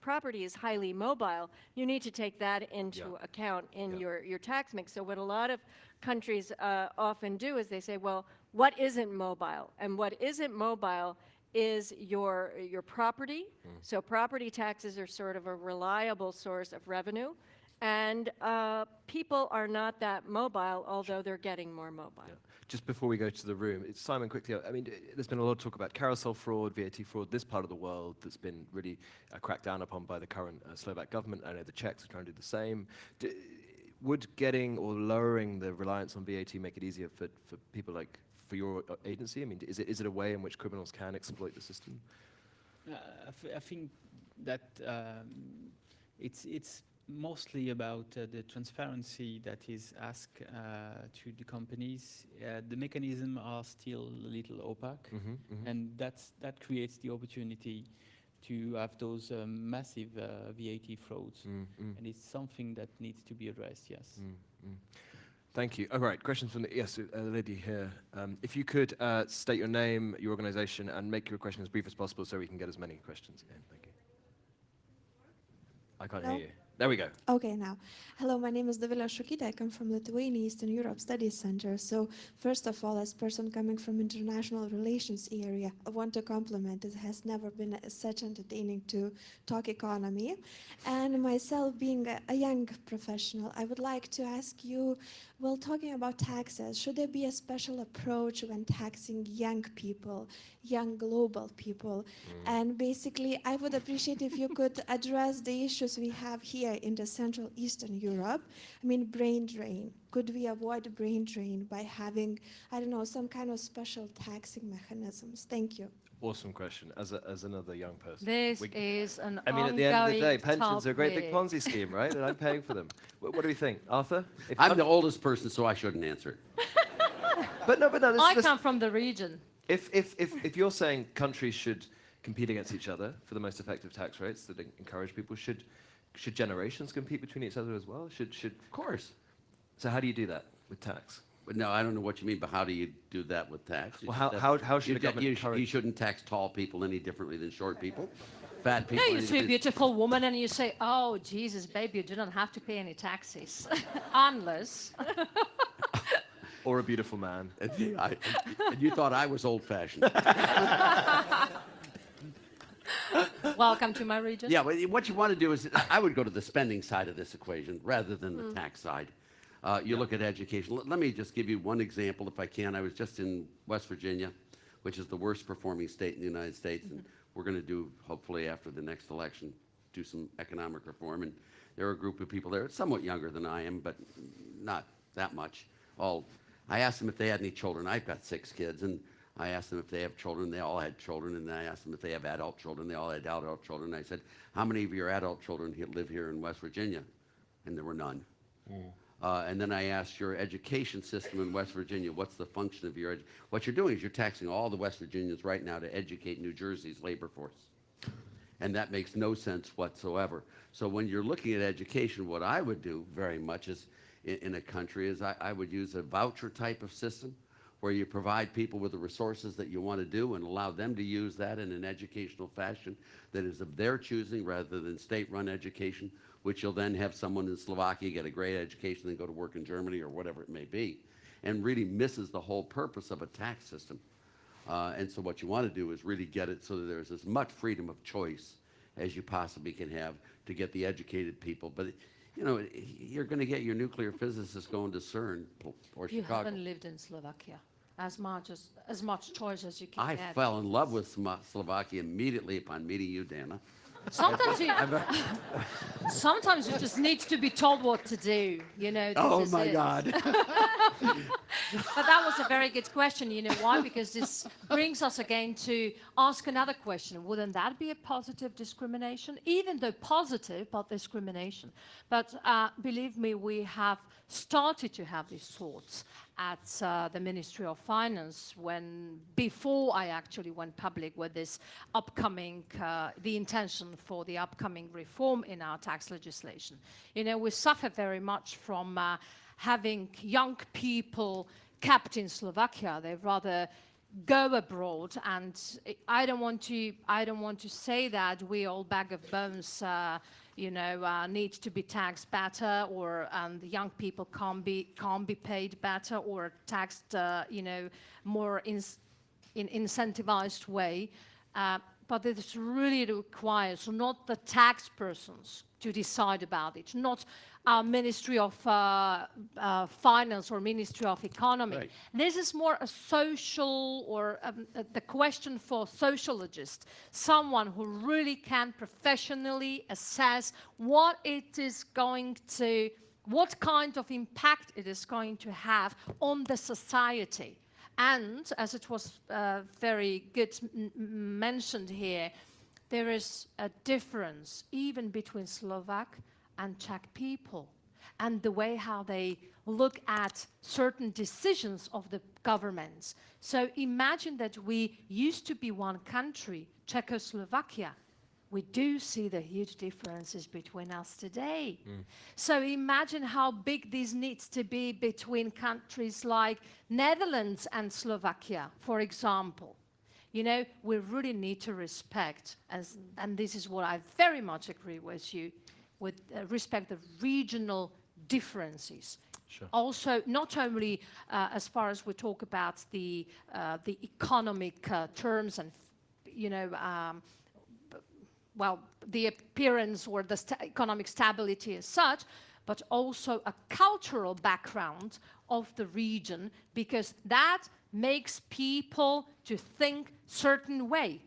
property is highly mobile, you need to take that into account in your tax mix. So what a lot of countries often do is they say, well, what isn't mobile? And what isn't mobile is your property. So property taxes are sort of a reliable source of revenue. And people are not that mobile, although they're getting more mobile. Yeah. Just before we go to the room, Simon, quickly, I mean, there's been a lot of talk about carousel fraud, VAT fraud, this part of the world that's been really cracked down upon by the current Slovak government. I know the Czechs are trying to do the same. Would getting or lowering the reliance on VAT make it easier for people like, for your agency? I mean, is it a way in which criminals can exploit the system? I think that it's mostly about the transparency that is asked to the companies. The mechanisms are still a little opaque, and that creates the opportunity to have those massive VAT frauds, and it's something that needs to be addressed. Yes. Thank you. All right, questions from the, yes, the lady here. If you could state your name, your organization, and make your question as brief as possible so we can get as many questions in. Thank you. I can't hear you. There we go. Okay, now. Hello, my name is Dovilė Šukytė. I come from Lithuania Eastern Europe Studies Center. So first of all, as person coming from international relations area, I want to compliment. It has never been such entertaining to talk economy. And myself being a young professional, I would like to ask you, well, talking about taxes, should there be a special approach when taxing young people, young global people? And basically, I would appreciate if you could address the issues we have here in the Central Eastern Europe. I mean, brain drain. Could we avoid brain drain by having, I don't know, some kind of special taxing mechanisms? Thank you. Awesome question. As another young person. This is an I mean, at the end of the day, ongoing pensions are a great big topic. Ponzi scheme, right? And I'm paying for them. What do we think? Arthur? If I'm the oldest person, so I shouldn't answer it. But no, I this, come from the region. if you're saying countries should compete against each other for the most effective tax rates that encourage people, should generations compete between each other as well? Of course. So how do you do that with tax? But no, I don't know what you mean, but how do you do that with tax? Well, how should a government you encourage? shouldn't tax tall people any differently than short people, fat No, people. you see a beautiful woman and you say, oh, Jesus, baby, you do not have to pay any taxes. Unless. Or a beautiful man. And you thought I was old-fashioned. Welcome to my region. Yeah, but what you want to do is, I would go to the spending side of this equation rather than the tax side. You look at education. Let me just give you one example, if I can. I was just in West Virginia, which is the worst performing state in the United States, and we're going to do, hopefully after the next election, do some economic reform. And there are a group of people there, somewhat younger than I am, but not that much. I asked them if they had any children. I've got 6 kids, and I asked them if they have children. They all had children, and I asked them if they have adult children. They all had adult children. And I said, how many of your adult children live here in West Virginia? And there were none. And then I asked your education system in West Virginia, what's the function of your what you're doing is you're taxing all the West Virginians right now to educate New Jersey's labor force. And that makes no sense whatsoever. So when you're looking at education, what I would do very much is in a country is I would use a voucher type of system where you provide people with the resources that you want to do and allow them to use that in an educational fashion that is of their choosing rather than state-run education, which you'll then have someone in Slovakia get a great education and go to work in Germany or whatever it may be, and really misses the whole purpose of a tax system. And so what you want to do is really get it so that there's as much freedom of choice as you possibly can have to get the educated people. But you know, you're going to get your nuclear physicists going to CERN or You Chicago. haven't lived in Slovakia as much choice as you can I get. fell in love with Slovakia immediately upon meeting you, Dana. Sometimes you just need to be told what to do, you know. Oh this is my it. God. But that was a very good question. You know why? Because this brings us again to ask another question. Wouldn't that be a positive discrimination? Even though positive, but discrimination. But believe me, we have started to have these thoughts at the Ministry of Finance before I actually went public with this upcoming, the intention for the upcoming reform in our tax legislation. You know, we suffer very much from having young people kept in Slovakia. They rather go abroad, and I don't want to say that we all bag of bones, need to be taxed better, or the young people can't be paid better or taxed, more in incentivized way. But this really requires not the tax persons to decide about it, not our Ministry of Finance or Ministry of Economy. Right. This is more a social or the question for sociologists, someone who really can professionally assess what kind of impact it is going to have on the society. And as it was very good mentioned here, there is a difference even between Slovak and Czech people, and the way how they look at certain decisions of the governments. So imagine that we used to be one country, Czechoslovakia. We do see the huge differences between us today. So imagine how big this needs to be between countries like Netherlands and Slovakia, for example. You know, we really need to respect, and this is what I very much agree with you, with respect the regional differences. Sure. Also, not only as far as we talk about the economic terms and, you know, well, the appearance or the economic stability as such, but also a cultural background of the region, because that makes people to think certain way.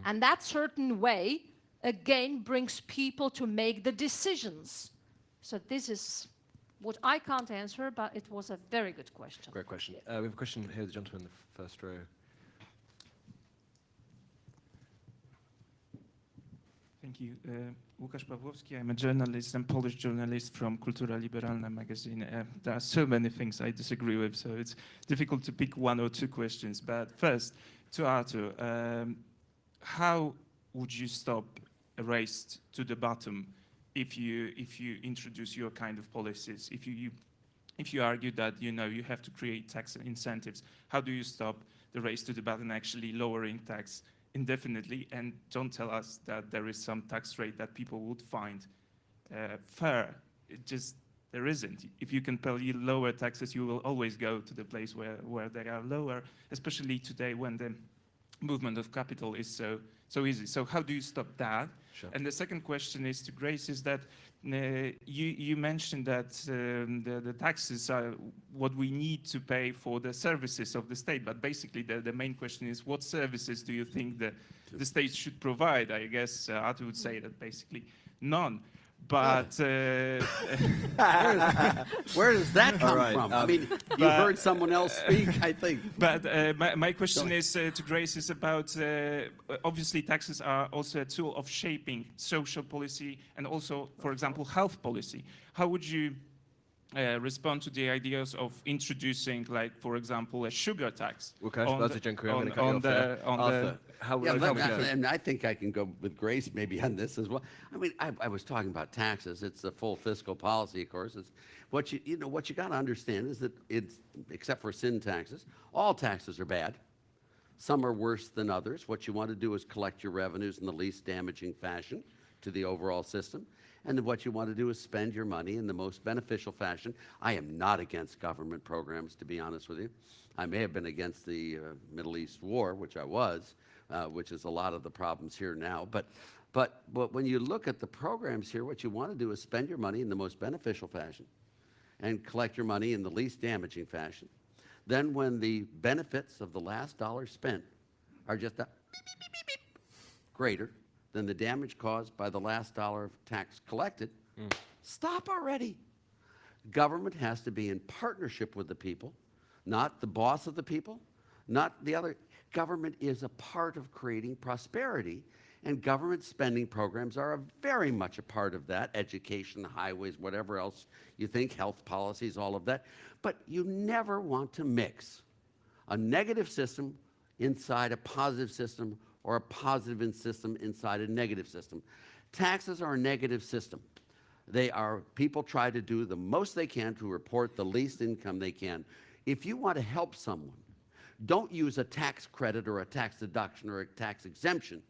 And that certain way, again, brings people to make the decisions. So this is what I can't answer, but it was a very good question. Great question. We have a question here, the gentleman in the first row. Thank you. Łukasz Pawłowski, I'm a journalist, I'm Polish journalist from Kultura Liberalna magazine. There are so many things I disagree with, so it's difficult to pick one or two questions. But first, to Artur, how would you stop a race to the bottom if you introduce your kind of policies? If you argue that you have to create tax incentives, how do you stop the race to the bottom actually lowering tax indefinitely? And don't tell us that there is some tax rate that people would find fair. There isn't. If you can pay lower taxes, you will always go to the place where they are lower, especially today when the movement of capital is so easy. So how do you stop that? Sure. And the second question is to Grace, is that you mentioned that the taxes are what we need to pay for the services of the state, but basically the main question is, what services do you think the state should provide? I guess Artur would say that basically none. But Where does that come right, from? I mean, you heard someone else speak, I think. But my question is to Grace is about, obviously taxes are also a tool of shaping social policy and also, for example, health policy. How would you respond to the ideas of introducing, like, for example, a sugar tax? Łukasz, bardzo dziękuję. I'm going to cut you on off there. Arthur, how Yeah, how we go? and I think I can go with Grace maybe on this as well. I mean, I was talking about taxes. It's the full fiscal policy, of course. It's what you got to understand is that it's, except for sin taxes, all taxes are bad. Some are worse than others. What you want to do is collect your revenues in the least damaging fashion to the overall system. And then what you want to do is spend your money in the most beneficial fashion. I am not against government programs, to be honest with you. I may have been against the Middle East war, which I was, which is a lot of the problems here now. But when you look at the programs here, what you want to do is spend your money in the most beneficial fashion and collect your money in the least damaging fashion. Then when the benefits of the last dollar spent are just greater than the damage caused by the last dollar of tax collected, stop already. Government has to be in partnership with the people, not the boss of the people, not the other. Government is a part of creating prosperity, and government spending programs are very much a part of that. Education, highways, whatever else you think, health policies, all of that. But you never want to mix a negative system inside a positive system or a positive system inside a negative system. Taxes are a negative system. People try to do the most they can to report the least income they can. If you want to help someone, don't use a tax credit or a tax deduction or a tax exemption.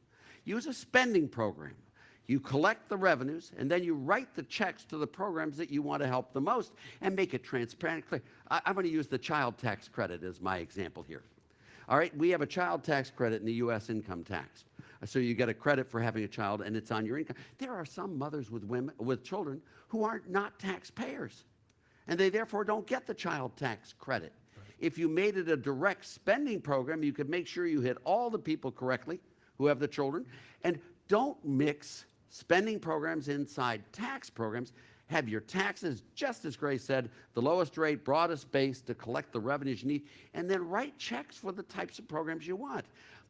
Use a spending program. You collect the revenues, and then you write the checks to the programs that you want to help the most and make it transparent and clear. I'm going to use the child tax credit as my example here. All right, we have a child tax credit in the U.S. income tax. So you get a credit for having a child, and it's on your income. There are some mothers with children who are not taxpayers, and they therefore don't get the child tax credit. If you made it a direct spending program, you could make sure you hit all the people correctly who have the children. And don't mix spending programs inside tax programs. Have your taxes, just as Grace said, the lowest rate, broadest base to collect the revenues you need, and then write checks for the types of programs you want.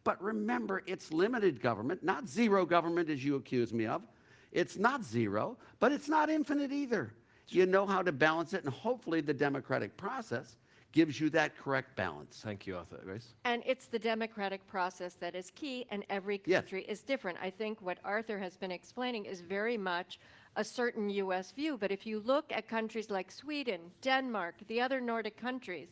But remember, it's limited government, not zero government as you accuse me of. It's not zero, but it's not infinite either. You know how to balance it, and hopefully the democratic process gives you that correct balance. Thank you, Arthur. Grace? And it's the democratic process that is key, and every Yes. country is different. I think what Arthur has been explaining is very much a certain U.S. view. But if you look at countries like Sweden, Denmark, the other Nordic countries,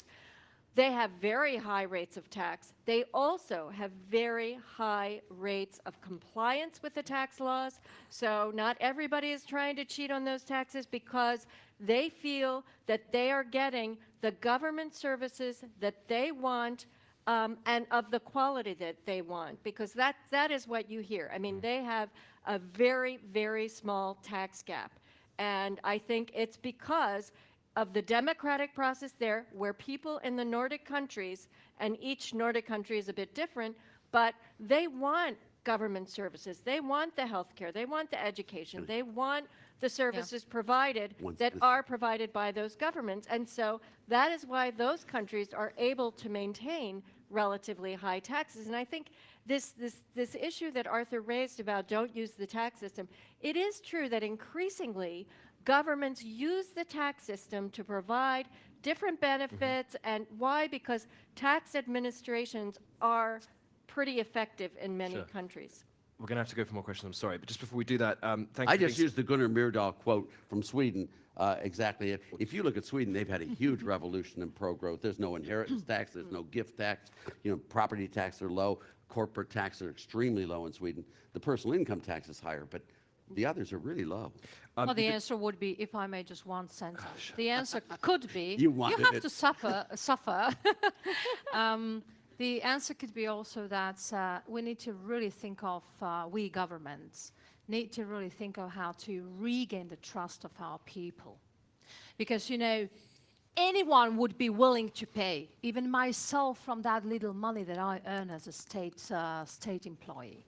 they have very high rates of tax. They also have very high rates of compliance with the tax laws. So not everybody is trying to cheat on those taxes because they feel that they are getting the government services that they want and of the quality that they want, because that is what you hear. I mean, they have a very, very small tax gap. And I think it's because of the democratic process there, where people in the Nordic countries, and each Nordic country is a bit different, but they want government services. They want the healthcare. They want the education. They want the services provided that are provided by those governments. And so that is why those countries are able to maintain relatively high taxes. And I think this issue that Arthur raised about don't use the tax system, it is true that increasingly governments use the tax system to provide different benefits. And why? Because tax administrations are pretty effective in many countries. We're going to have to go for more questions. I'm sorry. But just before we do that, thank you. I just used the Gunnar Myrdal quote from Sweden. Exactly. If you look at Sweden, they've had a huge revolution in pro-growth. There's no inheritance tax. There's no gift tax. You know, property tax are low. Corporate tax are extremely low in Sweden. The personal income tax is higher, but the others are really low. Well, the answer would be, if I may, just one sentence. The answer could be, You you wanted have it. to suffer. The answer could be also that we need to really think of, we governments need to really think of how to regain the trust of our people. Because, you know, anyone would be willing to pay, even myself, from that little money that I earn as a state employee.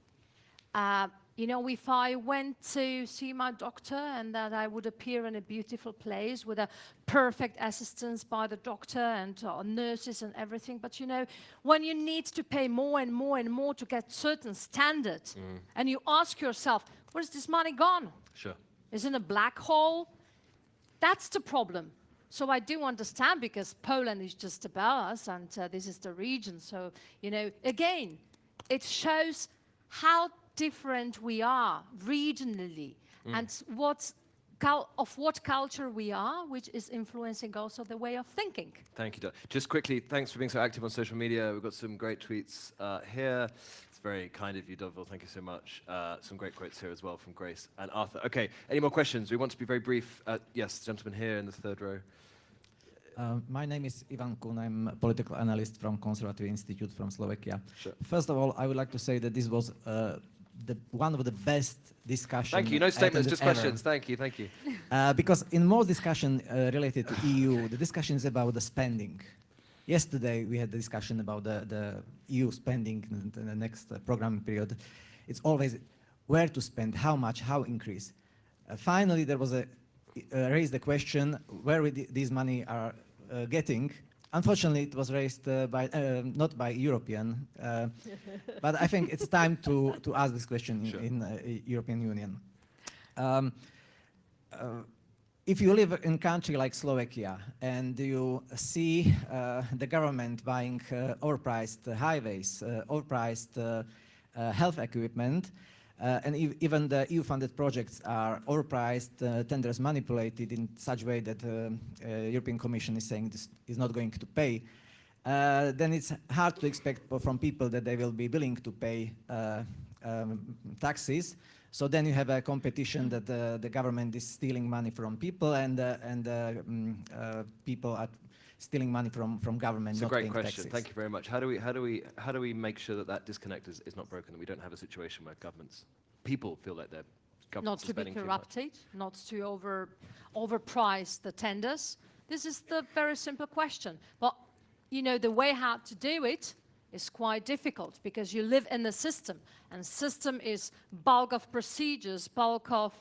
You know, if I went to see my doctor and that I would appear in a beautiful place with a perfect assistance by the doctor and nurses and everything, but you know, when you need to pay more and more and more to get certain standards, and you ask yourself, where's this money gone? Sure. Is it in a black hole? That's the problem. So I do understand, because Poland is just above us, and this is the region. So, you know, again, it shows how different we are regionally, and what culture we are, which is influencing also the way of thinking. Thank you, Doc. Just quickly, thanks for being so active on social media. We've got some great tweets here. It's very kind of you, Doville. Thank you so much. Some great quotes here as well from Grace and Arthur. Okay, any more questions? We want to be very brief. Yes, gentleman here in the third row. My name is Ivan Kun. I'm a political analyst from Conservative Institute from Slovakia. Sure. First of all, I would like to say that this was one of the best discussions. Thank you. No statements, just ever. questions. Thank you. Thank you. Because in most discussion related to EU, the discussion is about the spending. Yesterday we had the discussion about the EU spending in the next programming period. It's always where to spend, how much, how increase. Finally, there was raised the question where these money are getting. Unfortunately, it was raised not by European, but I think it's time to ask this question in European Union. If you live in a country like Slovakia and you see the government buying overpriced highways, overpriced health equipment, and even the EU-funded projects are overpriced, tenders manipulated in such a way that European Commission is saying this is not going to pay, then it's hard to expect from people that they will be willing to pay taxes. So then you have a competition that the government is stealing money from people, and people are stealing money from government. It's a not great paying question. taxes. Thank you very much. How do we make sure that disconnect is not broken, that we don't have a situation where people feel like their Not governments to are be spending too much? corrupted, not to overprice the tenders. This is the very simple question. But, you know, the way how to do it is quite difficult, because you live in the system, and system is bulk of procedures, bulk of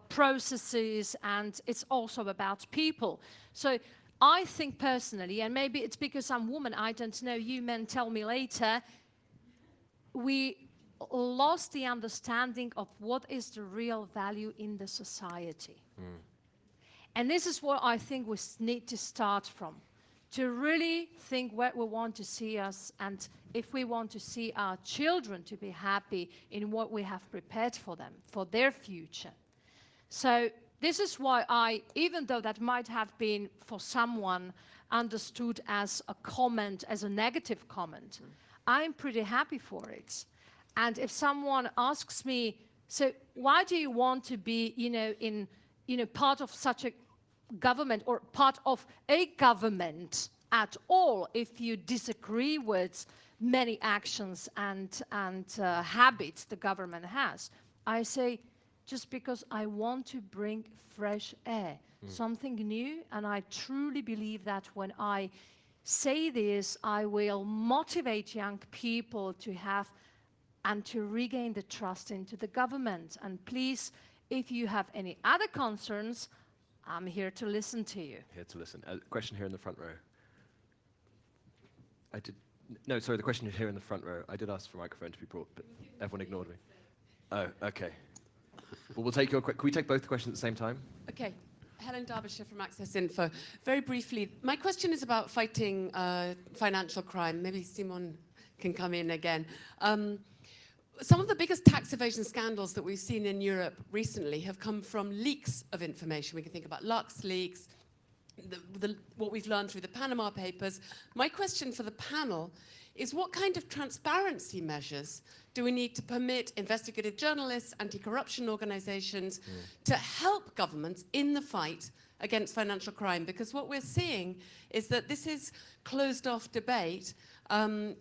processes, and it's also about people. So I think personally, and maybe it's because I'm woman, I don't know, you men tell me later, we lost the understanding of what is the real value in the society. And this is what I think we need to start from, to really think where we want to see us, and if we want to see our children to be happy in what we have prepared for them, for their future. So this is why I, even though that might have been for someone understood as a comment, as a negative comment, I'm pretty happy for it. And if someone asks me, so why do you want to be, part of such a government or part of a government at all if you disagree with many actions and habits the government has? I say, just because I want to bring fresh air, something new, and I truly believe that when I say this, I will motivate young people to have and to regain the trust into the government. And please, if you have any other concerns, I'm here to listen to you. Here to listen. Question here in the front row. No, sorry, the question here in the front row. I did ask for a microphone to be brought, but everyone ignored me. Oh, okay. Well, we'll take your can we take both the questions at the same time? Okay. Helen Derbyshire from Access Info. Very briefly, my question is about fighting financial crime. Maybe Simon can come in again. Some of the biggest tax evasion scandals that we've seen in Europe recently have come from leaks of information. We can think about LuxLeaks, what we've learned through the Panama Papers. My question for the panel is, what kind of transparency measures do we need to permit investigative journalists, anti-corruption organizations to help governments in the fight against financial crime? Because what we're seeing is that this is closed-off debate, and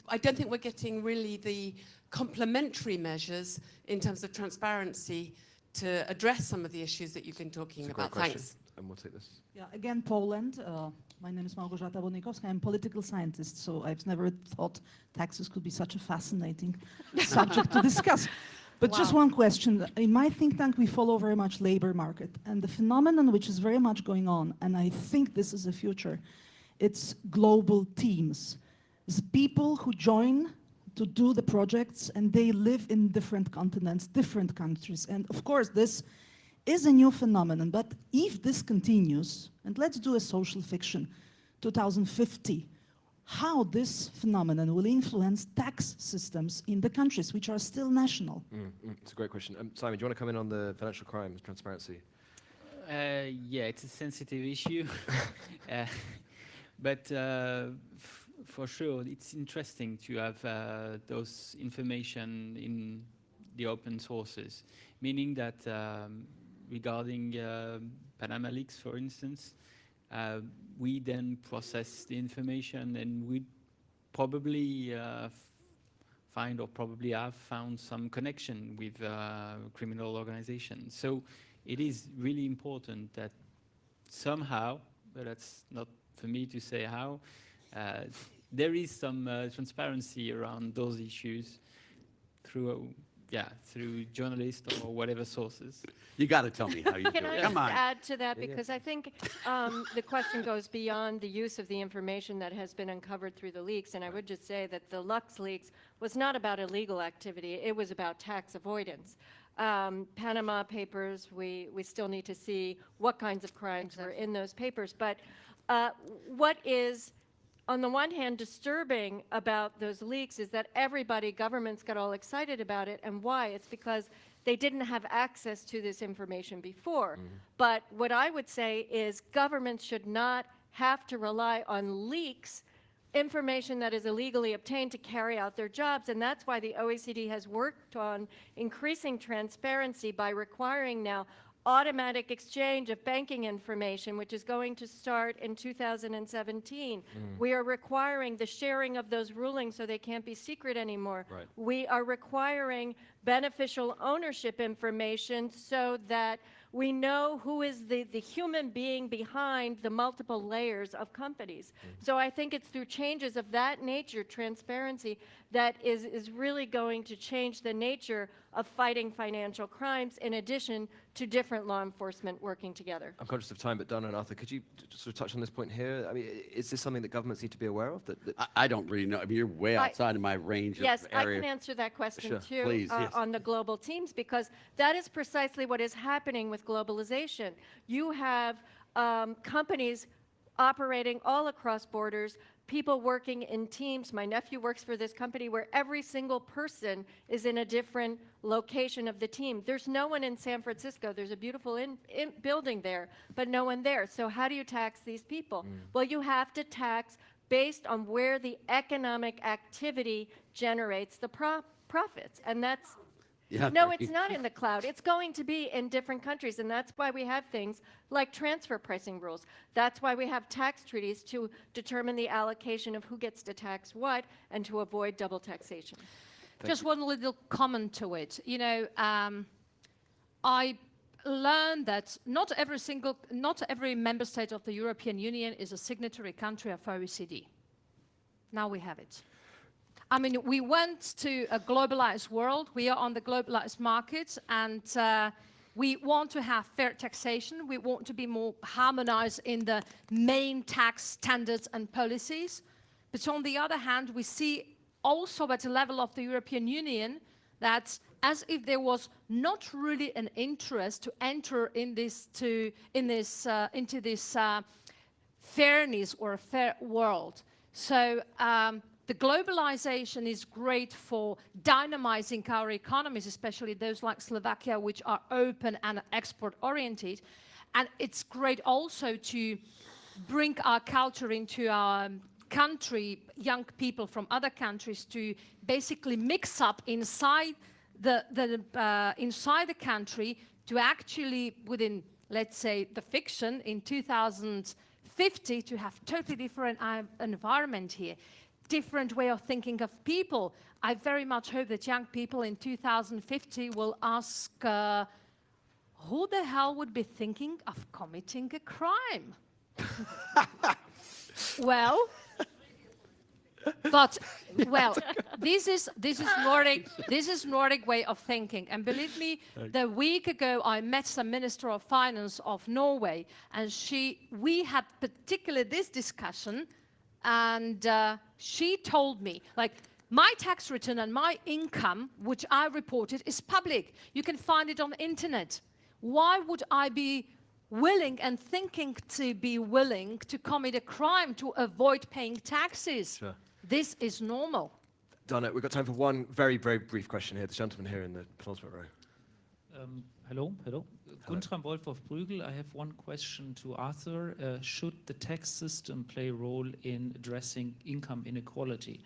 I don't think we're getting really the complementary measures in terms of transparency to address some of the issues that you've been talking about. Thanks. And we'll take this. Yeah, again, Poland. My name is Małgorzata Bonikowska. I'm a political scientist, so I've never thought taxes could be such a fascinating subject to discuss. But just one question. In my think tank, we follow very much labor market. And the phenomenon which is very much going on, and I think this is the future, it's global teams. It's people who join to do the projects, and they live in different continents, different countries. And of course, this is a new phenomenon, but if this continues, and let's do a social fiction, 2050, how this phenomenon will influence tax systems in the countries which are still national? It's a great question. Simon, do you want to come in on the financial crime transparency? Yeah, it's a sensitive issue. But for sure, it's interesting to have those information in the open sources, meaning that regarding Panama Leaks, for instance, we then process the information, and we probably find or probably have found some connection with criminal organizations. So it is really important that somehow, but that's not for me to say how, there is some transparency around those issues through journalists or whatever sources. You got to tell me how you do Can I it. just Come on. add to that? Because I think the question goes beyond the use of the information that has been uncovered through the leaks. And I would just say that the LuxLeaks was not about illegal activity. It was about tax avoidance. Panama Papers, we still need to see what kinds of crimes were in those papers. But what is, on the one hand, disturbing about those leaks is that governments got all excited about it. And why? It's because they didn't have access to this information before. But what I would say is governments should not have to rely on leaks, information that is illegally obtained, to carry out their jobs. And that's why the OECD has worked on increasing transparency by requiring now automatic exchange of banking information, which is going to start in 2017. We are requiring the sharing of those rulings so they can't be secret anymore. Right. We are requiring beneficial ownership information so that we know who is the human being behind the multiple layers of companies. So I think it's through changes of that nature, transparency, that is really going to change the nature of fighting financial crimes in addition to different law enforcement working together. I'm conscious of time, but Donna and Arthur, could you just sort of touch on this point here? I mean, is this something that governments need to be aware of? I don't really know. I mean, you're way outside of my range Yes, of I area. can answer that question Sure. too Please, yes. on the global teams, because that is precisely what is happening with globalization. You have companies operating all across borders, people working in teams. My nephew works for this company where every single person is in a different location of the team. There's no one in San Francisco. There's a beautiful building there, but no one there. So how do you tax these people? Well, you have to tax based on where the economic activity generates the profits. And that's, Yeah, no, right. it's not in the cloud. It's going to be in different countries. And that's why we have things like transfer pricing rules. That's why we have tax treaties to determine the allocation of who gets to tax what and to avoid double taxation. Just one little comment to it. You know, I learned that not every member state of the European Union is a signatory country of OECD. Now we have it. I mean, we went to a globalized world. We are on the globalized market, and we want to have fair taxation. We want to be more harmonized in the main tax standards and policies. But on the other hand, we see also at the level of the European Union that as if there was not really an interest to enter into this fairness or a fair world. So the globalization is great for dynamizing our economies, especially those like Slovakia, which are open and export-oriented. And it's great also to bring our culture into our country, young people from other countries, to basically mix up inside inside the country to actually, within, let's say, the fiction in 2050, to have totally different environment here. Different way of thinking of people. I very much hope that young people in 2050 will ask, who the hell would be thinking of committing a crime? Well, but this is Nordic way of thinking, and believe me, the week ago I met the Minister of Finance of Norway, and we had particularly this discussion, and she told me, like, my tax return and my income, which I reported, is public. You can find it on the internet. Why would I be willing and thinking to be willing to commit a crime to avoid paying taxes? Sure. This is normal. Donna, we've got time for one very, very brief question here. The gentleman here in the penultimate row. Hello. Guntram Wolf of Bruegel. I have one question to Arthur. Should the tax system play a role in addressing income inequality?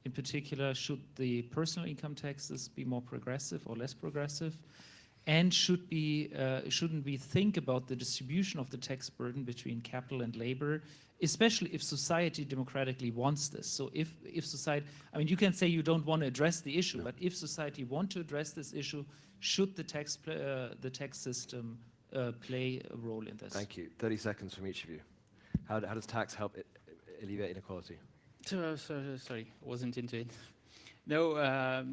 In particular, should the personal income taxes be more progressive or less progressive? And shouldn't we think about the distribution of the tax burden between capital and labor, especially if society democratically wants this? So if society, I mean, you can say you don't want to address the issue, but if society want to address this issue, should the tax system play a role in this? Thank you. 30 seconds from each of you. How does tax help alleviate inequality? Sorry, wasn't into it. No,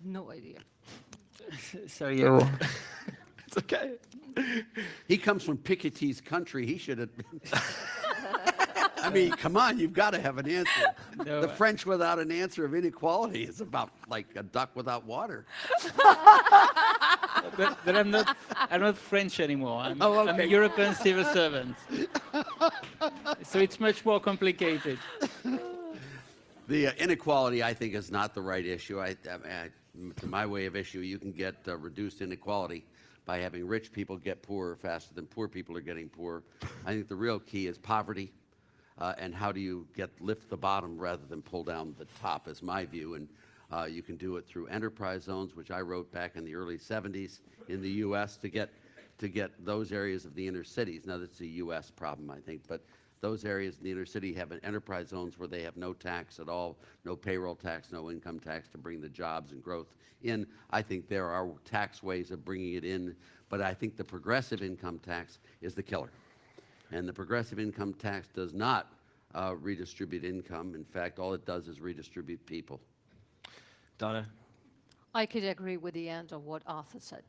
No idea. sorry. It's okay. He comes from Piketty's country. He should have. I mean, come on, you've got to have an answer. No, The French without an answer of inequality is about like a duck without water. but I'm not French anymore. I'm okay. a European civil servant. So it's much more complicated. The inequality, I think, is not the right issue. To my way of issue, you can get reduced inequality by having rich people get poorer faster than poor people are getting poorer. I think the real key is poverty, and how do you lift the bottom rather than pull down the top, is my view. And you can do it through enterprise zones, which I wrote back in the early 70s in the U.S. to get those areas of the inner cities. Now, that's a U.S. problem, I think, but those areas in the inner city have enterprise zones where they have no tax at all, no payroll tax, no income tax to bring the jobs and growth in. I think there are tax ways of bringing it in, but I think the progressive income tax is the killer. And the progressive income tax does not redistribute income. In fact, all it does is redistribute people. Donna, I could agree with the end of what Arthur said.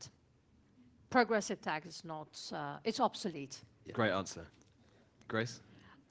Progressive tax is not, it's obsolete. Great answer. Grace?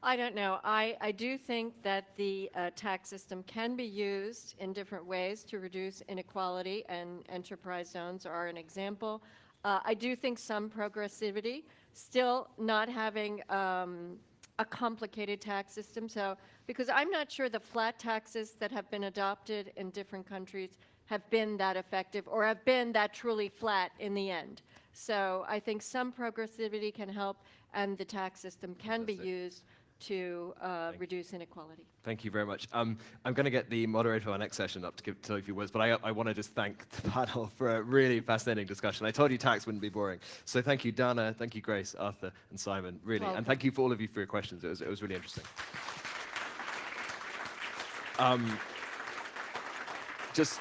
I don't know. I do think that the tax system can be used in different ways to reduce inequality, and enterprise zones are an example. I do think some progressivity, still not having a complicated tax system. So, because I'm not sure the flat taxes that have been adopted in different countries have been that effective or have been that truly flat in the end. So I think some progressivity can help, and the tax system can be used to reduce inequality. Thank you very much. I'm going to get the moderator of our next session up to tell you a few words, but I want to just thank the panel for a really fascinating discussion. I told you tax wouldn't be boring. So thank you, Dana, thank you, Grace, Arthur, and Simon, really. Welcome. And thank you for all of you for your questions. It was really interesting. Just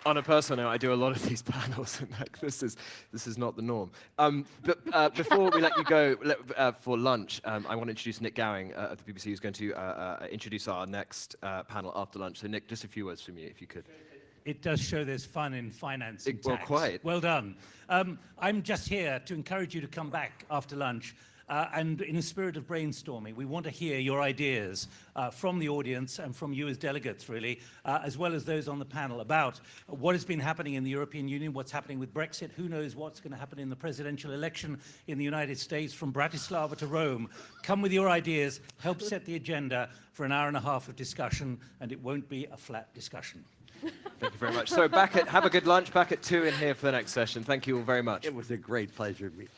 on a personal note, I do a lot of these panels, and like, this is not the norm. But before we let you go for lunch, I want to introduce Nick Gowing of the BBC, who's going to introduce our next panel after lunch. So Nick, just a few words from you, if you could. It does show there's fun in finance and Well, tax. quite. Well done. I'm just here to encourage you to come back after lunch. And in a spirit of brainstorming, we want to hear your ideas from the audience and from you as delegates, really, as well as those on the panel, about what has been happening in the European Union, what's happening with Brexit, who knows what's going to happen in the presidential election in the United States, from Bratislava to Rome. Come with your ideas, help set the agenda for an hour and a half of discussion, and it won't be a flat discussion. Thank you very much. So have a good lunch, back at 2 in here for the next session. Thank you all very much. It was a great pleasure to meet you.